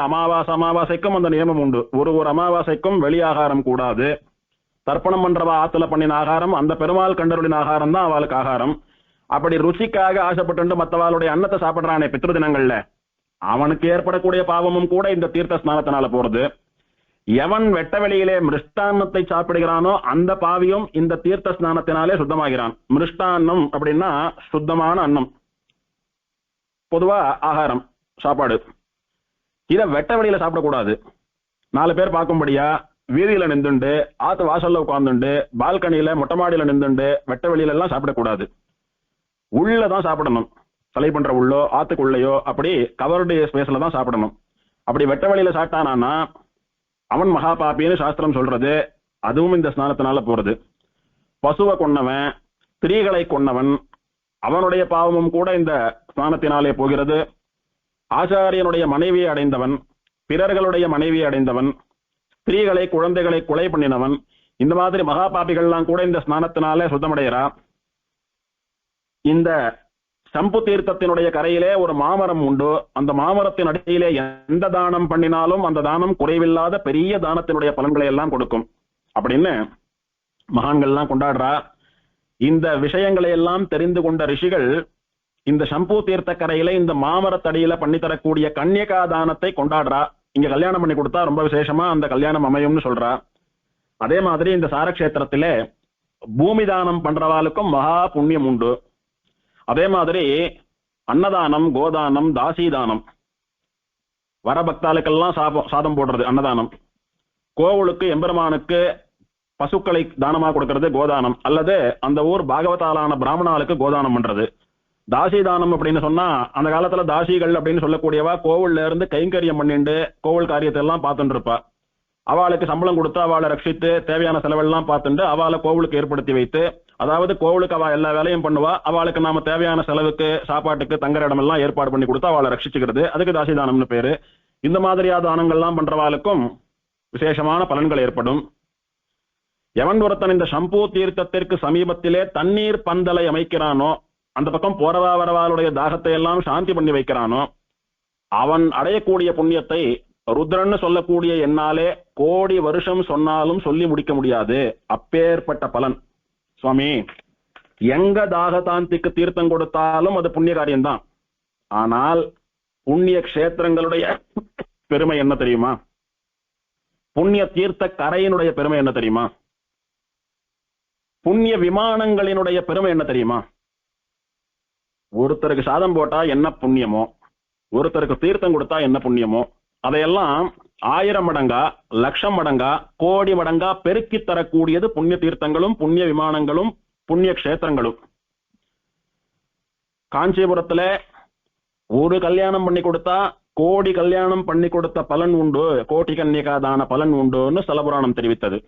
அமாவாசைக்கும் அந்த நியமம் உண்டு. ஒரு அமாவாசைக்கும் வெளி ஆகாரம் கூடாது. தர்ப்பணம் பண்றவா ஆத்துல பண்ணின ஆகாரம், அந்த பெருமாள் கண்டருளின் ஆகாரம் தான் அவளுக்கு ஆகாரம். அப்படி ருசிக்காக ஆசைப்பட்டு மற்றவாளுடைய அன்னத்தை சாப்பிடுறானே பித்ரு தினங்கள்ல, அவனுக்கு ஏற்படக்கூடிய பாவமும் கூட இந்த தீர்த்த ஸ்நானத்தினால போறது. எவன் வெட்ட வெளியிலே மிருஷ்டான்னத்தை சாப்பிடுகிறானோ அந்த பாவியும் இந்த தீர்த்த ஸ்நானத்தினாலே சுத்தமாகிறான். மிருஷ்டான்னம் அப்படின்னா சுத்தமான அன்னம், பொதுவா ஆகாரம், சாப்பாடு. இத வெட்ட வெளியில சாப்பிடக்கூடாது. 4 பேர் பார்க்கும்படியா வீதியில நின்றுண்டு, ஆத்து வாசல்ல உட்கார்ந்துண்டு, பால்கனியில மொட்டை மாடியில நின்றுண்டு வெட்ட வெளியில எல்லாம் சாப்பிடக்கூடாது. உள்ளதான் சாப்பிடணும். தலை பண்ற உள்ளோ ஆத்துக்குள்ளையோ அப்படி கவர்டு ஸ்பேஸ்ல தான் சாப்பிடணும். அப்படி வெட்ட வெளியில சாப்பிட்டானா அவன் மகா பாப்பின்னு சாஸ்திரம் சொல்றது. அதுவும் இந்த ஸ்நானத்தினால போறது. பசுவை கொன்னவன், ஸ்திரீகளை கொன்னவன், அவனுடைய பாவமும் கூட இந்த ஸ்நானத்தினாலே போகிறது. ஆச்சாரியனுடைய மனைவியை அடைந்தவன், பிறர்களுடைய மனைவியை அடைந்தவன், ஸ்திரீகளை குழந்தைகளை கொலை பண்ணினவன், இந்த மாதிரி மகா பாப்பிகள்லாம் கூட இந்த ஸ்நானத்தினாலே சுத்தமடைகிறா. இந்த சம்பு தீர்த்தத்தினுடைய கரையிலே ஒரு மாமரம் உண்டு. அந்த மாமரத்தின் அடியிலே எந்த தானம் பண்ணினாலும் அந்த தானம் குறைவில்லாத பெரிய தானத்தினுடைய பலன்களை எல்லாம் கொடுக்கும் அப்படின்னு மகான்கள்லாம் கொண்டாடுறா. இந்த விஷயங்களை எல்லாம் தெரிந்து கொண்ட ரிஷிகள் இந்த சம்பு தீர்த்த கரையில இந்த மாமரத்தடியில பண்ணித்தரக்கூடிய கன்யகா தானத்தை கொண்டாடுறா. இங்க கல்யாணம் பண்ணி கொடுத்தா ரொம்ப விசேஷமா அந்த கல்யாணம் அமையும்னு சொல்றா. அதே மாதிரி இந்த சாரக்ஷேத்திரத்திலே பூமி தானம் பண்றவாளுக்கும் மகா புண்ணியம் உண்டு. அதே மாதிரி அன்னதானம், கோதானம், தாசிதானம், வரபக்தாளுக்கெல்லாம் சாதம் போடுறது அன்னதானம், கோவிலுக்கு எம்பெருமானுக்கு பசுக்களை தானமா கொடுக்கறது கோதானம், அல்லது அந்த ஊர் பாகவதாலான பிராமணாளுக்கு கோதானம் பண்றது. தாசி தானம் அப்படின்னு சொன்னா அந்த காலத்துல தாசிகள் அப்படின்னு சொல்லக்கூடியவா கோவில்ல இருந்து கைங்கரியம் பண்ணிண்டு கோவில் காரியத்தை எல்லாம் பார்த்துட்டு இருப்பா. அவளுக்கு சம்பளம் கொடுத்து அவளை ரட்சித்து தேவையான செலவெல்லாம் பார்த்துட்டு அவளை கோவிலுக்கு ஏற்படுத்தி வைத்து, அதாவது கோவிலுக்கு அவ எல்லா வேலையும் பண்ணுவா, அவளுக்கு நாம தேவையான செலவுக்கு சாப்பாட்டுக்கு தங்குற இடம் எல்லாம் ஏற்பாடு பண்ணி கொடுத்து அவளை ரட்சிச்சுக்கிறது, அதுக்கு தாசி தானம்னு பேரு. இந்த மாதிரியா தானங்கள்லாம் பண்றவாளுக்கும் விசேஷமான பலன்கள் ஏற்படும். எவன் ஒருத்தன் இந்த சம்பூ தீர்த்தத்திற்கு சமீபத்திலே தண்ணீர் பந்தலை அமைக்கிறானோ, அந்த பக்கம் போறவா வரவாளுடைய தாகத்தை எல்லாம் சாந்தி பண்ணி வைக்கிறானோ, அவன் அடையக்கூடிய புண்ணியத்தை ருத்ரன்னு சொல்லக்கூடிய என்னாலே கோடி வருஷம் சொன்னாலும் சொல்லி முடிக்க முடியாது. அப்பேற்பட்ட பலன் சுவாமி. எங்க தாகதாந்திக்கு தீர்த்தம் கொடுத்தாலும் அது புண்ணிய காரியம்தான். ஆனால் புண்ணிய கஷேத்திரங்களுடைய பெருமை என்ன தெரியுமா? புண்ணிய தீர்த்த கரையினுடைய பெருமை என்ன தெரியுமா? புண்ணிய விமானங்களினுடைய பெருமை என்ன தெரியுமா? ஒருத்தருக்கு சாதம் போட்டா என்ன புண்ணியமோ, ஒருத்தருக்கு தீர்த்தம் கொடுத்தா என்ன புண்ணியமோ, அதையெல்லாம் 1000 மடங்கா, லட்சம் மடங்கா, கோடி மடங்கா பெருக்கி தரக்கூடியது புண்ணிய தீர்த்தங்களும் புண்ணிய விமானங்களும் புண்ணிய கஷேத்திரங்களும். காஞ்சிபுரத்துல ஒரு கல்யாணம் பண்ணி கொடுத்தா கோடி கல்யாணம் பண்ணி கொடுத்த பலன் உண்டு, கோட்டி கன்னிகாதான பலன் உண்டுன்னு ஸ்தலபுராணம் தெரிவித்தது.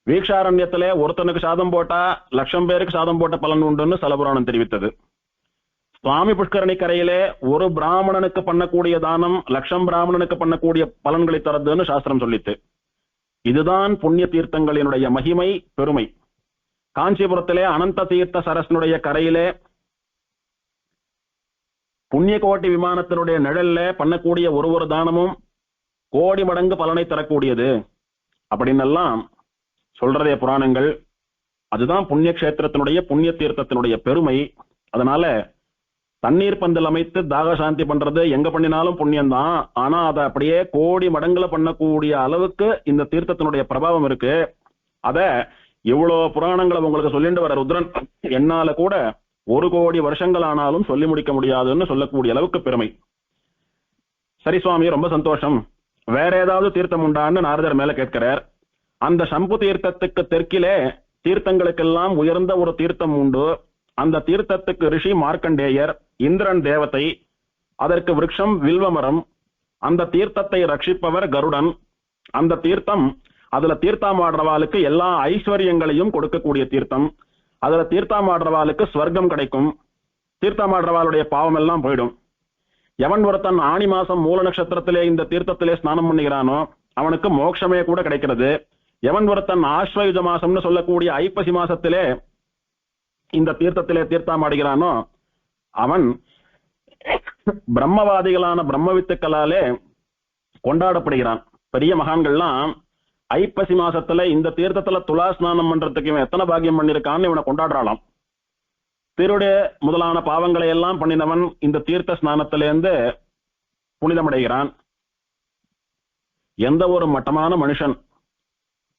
வீக்ஷாரண்யத்துல ஒருத்தனுக்கு சாதம் போட்டா 1,00,000 பேருக்கு சாதம் போட்ட பலன் உண்டுன்னு ஸ்தலபுராணம் தெரிவித்தது. சுவாமி புஷ்கரணி கரையிலே ஒரு பிராமணனுக்கு பண்ணக்கூடிய தானம் 1,00,000 பிராமணனுக்கு பண்ணக்கூடிய பலன்களை தரதுன்னு சாஸ்திரம் சொல்லித்து. இதுதான் புண்ணிய தீர்த்தங்களினுடைய மகிமை பெருமை. காஞ்சிபுரத்திலே அனந்த தீர்த்த சரஸ்னுடைய கரையிலே புண்ணிய கோட்டி விமானத்தினுடைய நிழல்ல பண்ணக்கூடிய ஒரு தானமும் கோடி மடங்கு பலனை தரக்கூடியது அப்படின்னு எல்லாம் சொல்றதே புராணங்கள். அதுதான் புண்ணிய கஷேத்திரத்தினுடைய புண்ணிய தீர்த்தத்தினுடைய பெருமை. அதனால தண்ணீர் பந்தல் அமைத்து தாக சாந்தி பண்றது எங்க பண்ணினாலும் புண்ணியம்தான். ஆனா அதை அப்படியே கோடி மடங்குல பண்ணக்கூடிய அளவுக்கு இந்த தீர்த்தத்தினுடைய பிரபாவம் இருக்கு. அத இவ்வளவு புராணங்களை உங்களுக்கு சொல்லிட்டு வர ருத்ரன் என்னால கூட 1 கோடி வருஷங்கள் ஆனாலும் சொல்லி முடிக்க முடியாதுன்னு சொல்லக்கூடிய அளவுக்கு பெருமை. சரி சுவாமி, ரொம்ப சந்தோஷம். வேற ஏதாவது தீர்த்தம் உண்டான்னு நாரதர் மேல கேட்கிறார். அந்த சம்பு தீர்த்தத்துக்கு தெற்கிலே தீர்த்தங்களுக்கெல்லாம் உயர்ந்த ஒரு தீர்த்தம் உண்டு. அந்த தீர்த்தத்துக்கு ரிஷி மார்க்கண்டேயர், இந்திரன் தேவதை, அதற்கு விருட்சம் வில்வமரம், அந்த தீர்த்தத்தை ரட்சிப்பவர் கருடன். அந்த தீர்த்தம் அதுல தீர்த்தமாடுறவாளுக்கு எல்லா ஐஸ்வர்யங்களையும் கொடுக்கக்கூடிய தீர்த்தம். அதுல தீர்த்தமாடுறவாளுக்கு ஸ்வர்க்கம் கிடைக்கும். தீர்த்தமாடுறவாளுடைய பாவம் எல்லாம் போயிடும். எவன் ஒருத்தன் ஆணி மாசம் மூல நட்சத்திரத்திலே இந்த தீர்த்தத்திலே ஸ்நானம் பண்ணுகிறானோ அவனுக்கு மோட்சமே கூட கிடைக்கிறது. எவன் ஒருத்தன் ஆஸ்வயுஜ மாசம்னு சொல்லக்கூடிய ஐப்பசி மாசத்திலே இந்த தீர்த்தத்திலே தீர்த்தமாடுகிறானோ அவன் பிரம்மவாதிகளான பிரம்மவித்துக்களாலே கொண்டாடப்படுகிறான். பெரிய மகான்கள்லாம் ஐப்பசி மாசத்துல இந்த தீர்த்தத்துல துலா ஸ்நானம் பண்றதுக்கு இவன் எத்தனை பாக்கியம் பண்ணிருக்கான்னு இவனை கொண்டாடுறாளாம். திருடைய முதலான பாவங்களை எல்லாம் பண்ணினவன் இந்த தீர்த்த ஸ்நானத்திலேருந்து புனிதமடைகிறான். எந்த ஒரு மட்டமான மனுஷன்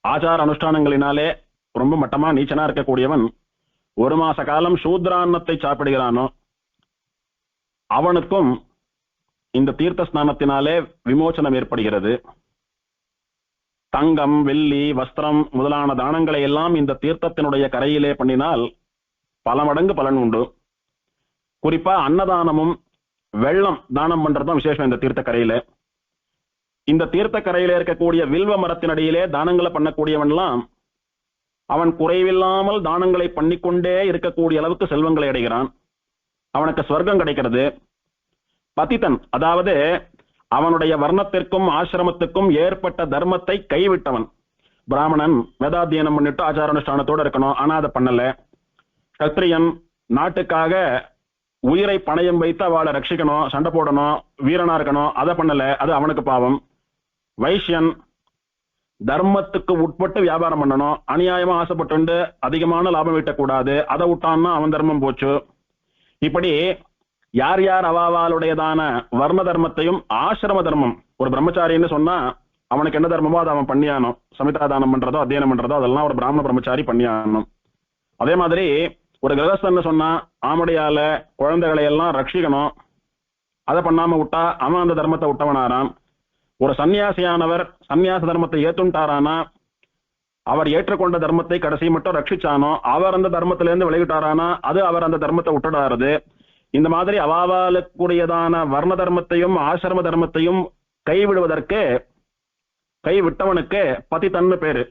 ஆச்சார அனுஷ்டானங்களினாலே ரொம்ப மட்டமா நீச்சனா இருக்கக்கூடியவன் 1 மாச காலம் சூத்ரான்னத்தை சாப்பிடுகிறானோ அவனுக்கும் இந்த தீர்த்த ஸ்நானத்தினாலே விமோசனம் ஏற்படுகிறது. தங்கம், வெள்ளி, வஸ்திரம் முதலான தானங்களை எல்லாம் இந்த தீர்த்தத்தினுடைய கரையிலே பண்ணினால் பல மடங்கு பலன் உண்டு. குறிப்பா அன்னதானமும் வெள்ளம் தானம் பண்றதும் விசேஷம். இந்த தீர்த்த கரையில இந்த தீர்த்த கரையில இருக்கக்கூடிய வில்வ மரத்தினடியிலே தானங்களை பண்ணக்கூடியவன்லாம் அவன் குறைவில்லாமல் தானங்களை பண்ணிக்கொண்டே இருக்கக்கூடிய அளவுக்கு செல்வங்களை அடைகிறான். அவனுக்கு ஸ்வர்க்கம் கிடைக்கிறது. பதித்தன், அதாவது அவனுடைய வர்ணத்திற்கும் ஆசிரமத்துக்கும் ஏற்பட்ட தர்மத்தை கைவிட்டவன். பிராமணன் வேதாத்தியனம் பண்ணிட்டு ஆச்சார அனுஷ்டானத்தோடு இருக்கணும், ஆனா அதை பண்ணல. கத்திரியன் நாட்டுக்காக உயிரை பணயம் வைத்து அவளை ரட்சிக்கணும், சண்டை போடணும், வீரனா இருக்கணும், அதை பண்ணல, அது அவனுக்கு பாவம். வைஷ்யன் தர்மத்துக்கு உட்பட்டு வியாபாரம் பண்ணணும், அநியாயமா ஆசைப்பட்டு அதிகமான லாபம் ஈட்டக்கூடாது, அதை விட்டான்னா அவன் தர்மம் போச்சு. இப்படி யார் யார் அவாவாளுடையதான வர்ண தர்மத்தையும் ஆசிரம தர்மம், ஒரு பிரம்மச்சாரின்னு சொன்னா அவனுக்கு என்ன தர்மமோ அதை அவன் பண்ணியானும். சமிதா தானம் பண்றதோ அத்தியனம் பண்றதோ அதெல்லாம் ஒரு பிராமண பிரம்மச்சாரி பண்ணியானும். அதே மாதிரி ஒரு கிரகஸ்தன்னு சொன்னா ஆமடையால குழந்தைகளை எல்லாம் ரட்சிக்கணும், அதை பண்ணாம விட்டா அவன் அந்த தர்மத்தை விட்டவனாராம். ஒரு சன்னியாசியானவர் சன்னியாச தர்மத்தை ஏத்துட்டாரானா அவர் ஏற்றுக்கொண்ட தர்மத்தை கடைசி மட்டும் ரட்சிச்சானோ அவர் அந்த தர்மத்திலிருந்து விலகிட்டாரானா அது அவர் அந்த தர்மத்தை விட்டுடாருது. இந்த மாதிரி அவாவாலுக்குரியதான வர்ண தர்மத்தையும் ஆசிரம தர்மத்தையும் கைவிடுவதற்கு கைவிட்டவனுக்கு பதித்தன்னு பேரு.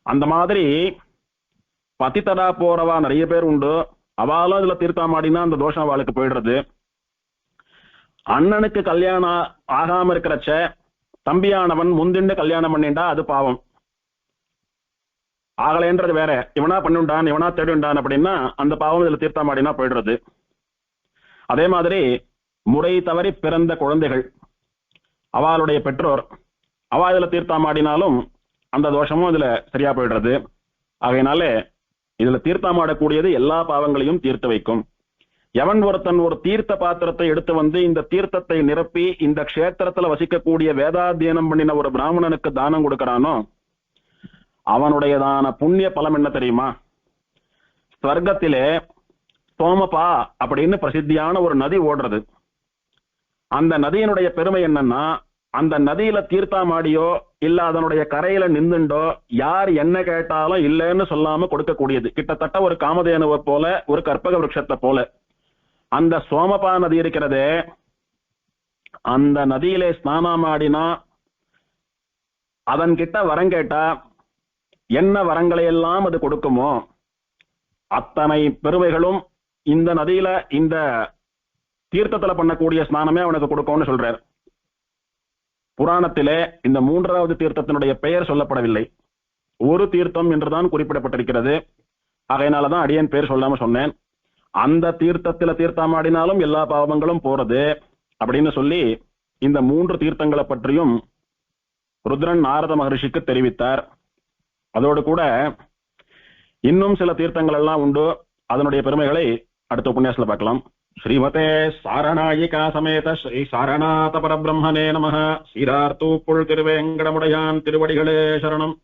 அந்த மாதிரி பதித்தடா போறவா நிறைய பேர் உண்டு. அவாலும் இதுல தீர்த்தாமாடினா அந்த தோஷம் அவளுக்கு போயிடுறது. அண்ணனுக்கு கல்யாணம் ஆகாம இருக்கிறச்ச தம்பியானவன் முந்திண்டு கல்யாணம் பண்ணிண்டா அது பாவம். ஆகலைன்றது வேற. இவனா பண்ணிண்டான் இவனா தேடிண்டான் அப்படின்னா அந்த பாவம் இதுல தீர்த்தாமாடினா போயிடுறது. அதே மாதிரி முறை தவறி பிறந்த குழந்தைகள் அவளுடைய பெற்றோர் அவ இதுல தீர்த்தாமாடினாலும் அந்த தோஷமும் இதுல சரியா போயிடுறது. ஆகையினால இதுல தீர்த்தாமாடக்கூடியது எல்லா பாவங்களையும் தீர்த்து வைக்கும். எவன் ஒருத்தன் ஒரு தீர்த்த பாத்திரத்தை எடுத்து வந்து இந்த தீர்த்தத்தை நிரப்பி இந்த க்ஷேத்திரத்துல வசிக்கக்கூடிய வேதாத்தியனம் பண்ணின ஒரு பிராமணனுக்கு தானம் கொடுக்கறானோ அவனுடையதான புண்ணிய பலம் என்ன தெரியுமா? ஸ்வர்க்கத்திலே சோமபா அப்படின்னு பிரசித்தியான ஒரு நதி ஓடுறது. அந்த நதியினுடைய பெருமை என்னன்னா, அந்த நதியில தீர்த்தாமாடியோ இல்ல அதனுடைய கரையில நின்றுண்டோ யார் என்ன கேட்டாலும் இல்லைன்னு சொல்லாம கொடுக்கக்கூடியது. கிட்டத்தட்ட ஒரு காமதேனுவை போல, ஒரு கற்பக விருட்சத்தை போல. அந்த சோமபா நதி இருக்கிறதே, அந்த நதியிலே ஸ்நானமாடினா அதன் கிட்ட வரம் கேட்டா என்ன வரங்களை எல்லாம் அது கொடுக்குமோ அத்தனை பெருமைகளும் இந்த நதியில இந்த தீர்த்தத்துல பண்ணக்கூடிய ஸ்நானமே அவனுக்கு கொடுக்கும்னு சொல்றார். புராணத்திலே இந்த மூன்றாவது தீர்த்தத்தினுடைய பெயர் சொல்லப்படவில்லை, ஒரு தீர்த்தம் என்றுதான் குறிப்பிடப்பட்டிருக்கிறது. ஆகையினாலதான் அடியேன் பேர் சொல்லாம சொன்னேன். அந்த தீர்த்தத்தில தீர்த்தமாடினாலும் எல்லா பாவங்களும் போறது அப்படின்னு சொல்லி இந்த 3 தீர்த்தங்களை பற்றியும் ருத்ரன் நாரத மகரிஷிக்கு தெரிவித்தார். அதோடு கூட இன்னும் சில தீர்த்தங்கள் எல்லாம் உண்டு. அதனுடைய பெருமைகளை அடுத்த உபன்யாசத்துல பார்க்கலாம். ஸ்ரீமதே சாரணாயிகா சமேத ஸ்ரீ சாரணாத பரபிரம்மனே நமஹ. சீரார்த்தூப்புள் திருவேங்கடமுடையான் திருவடிகளே சரணம்.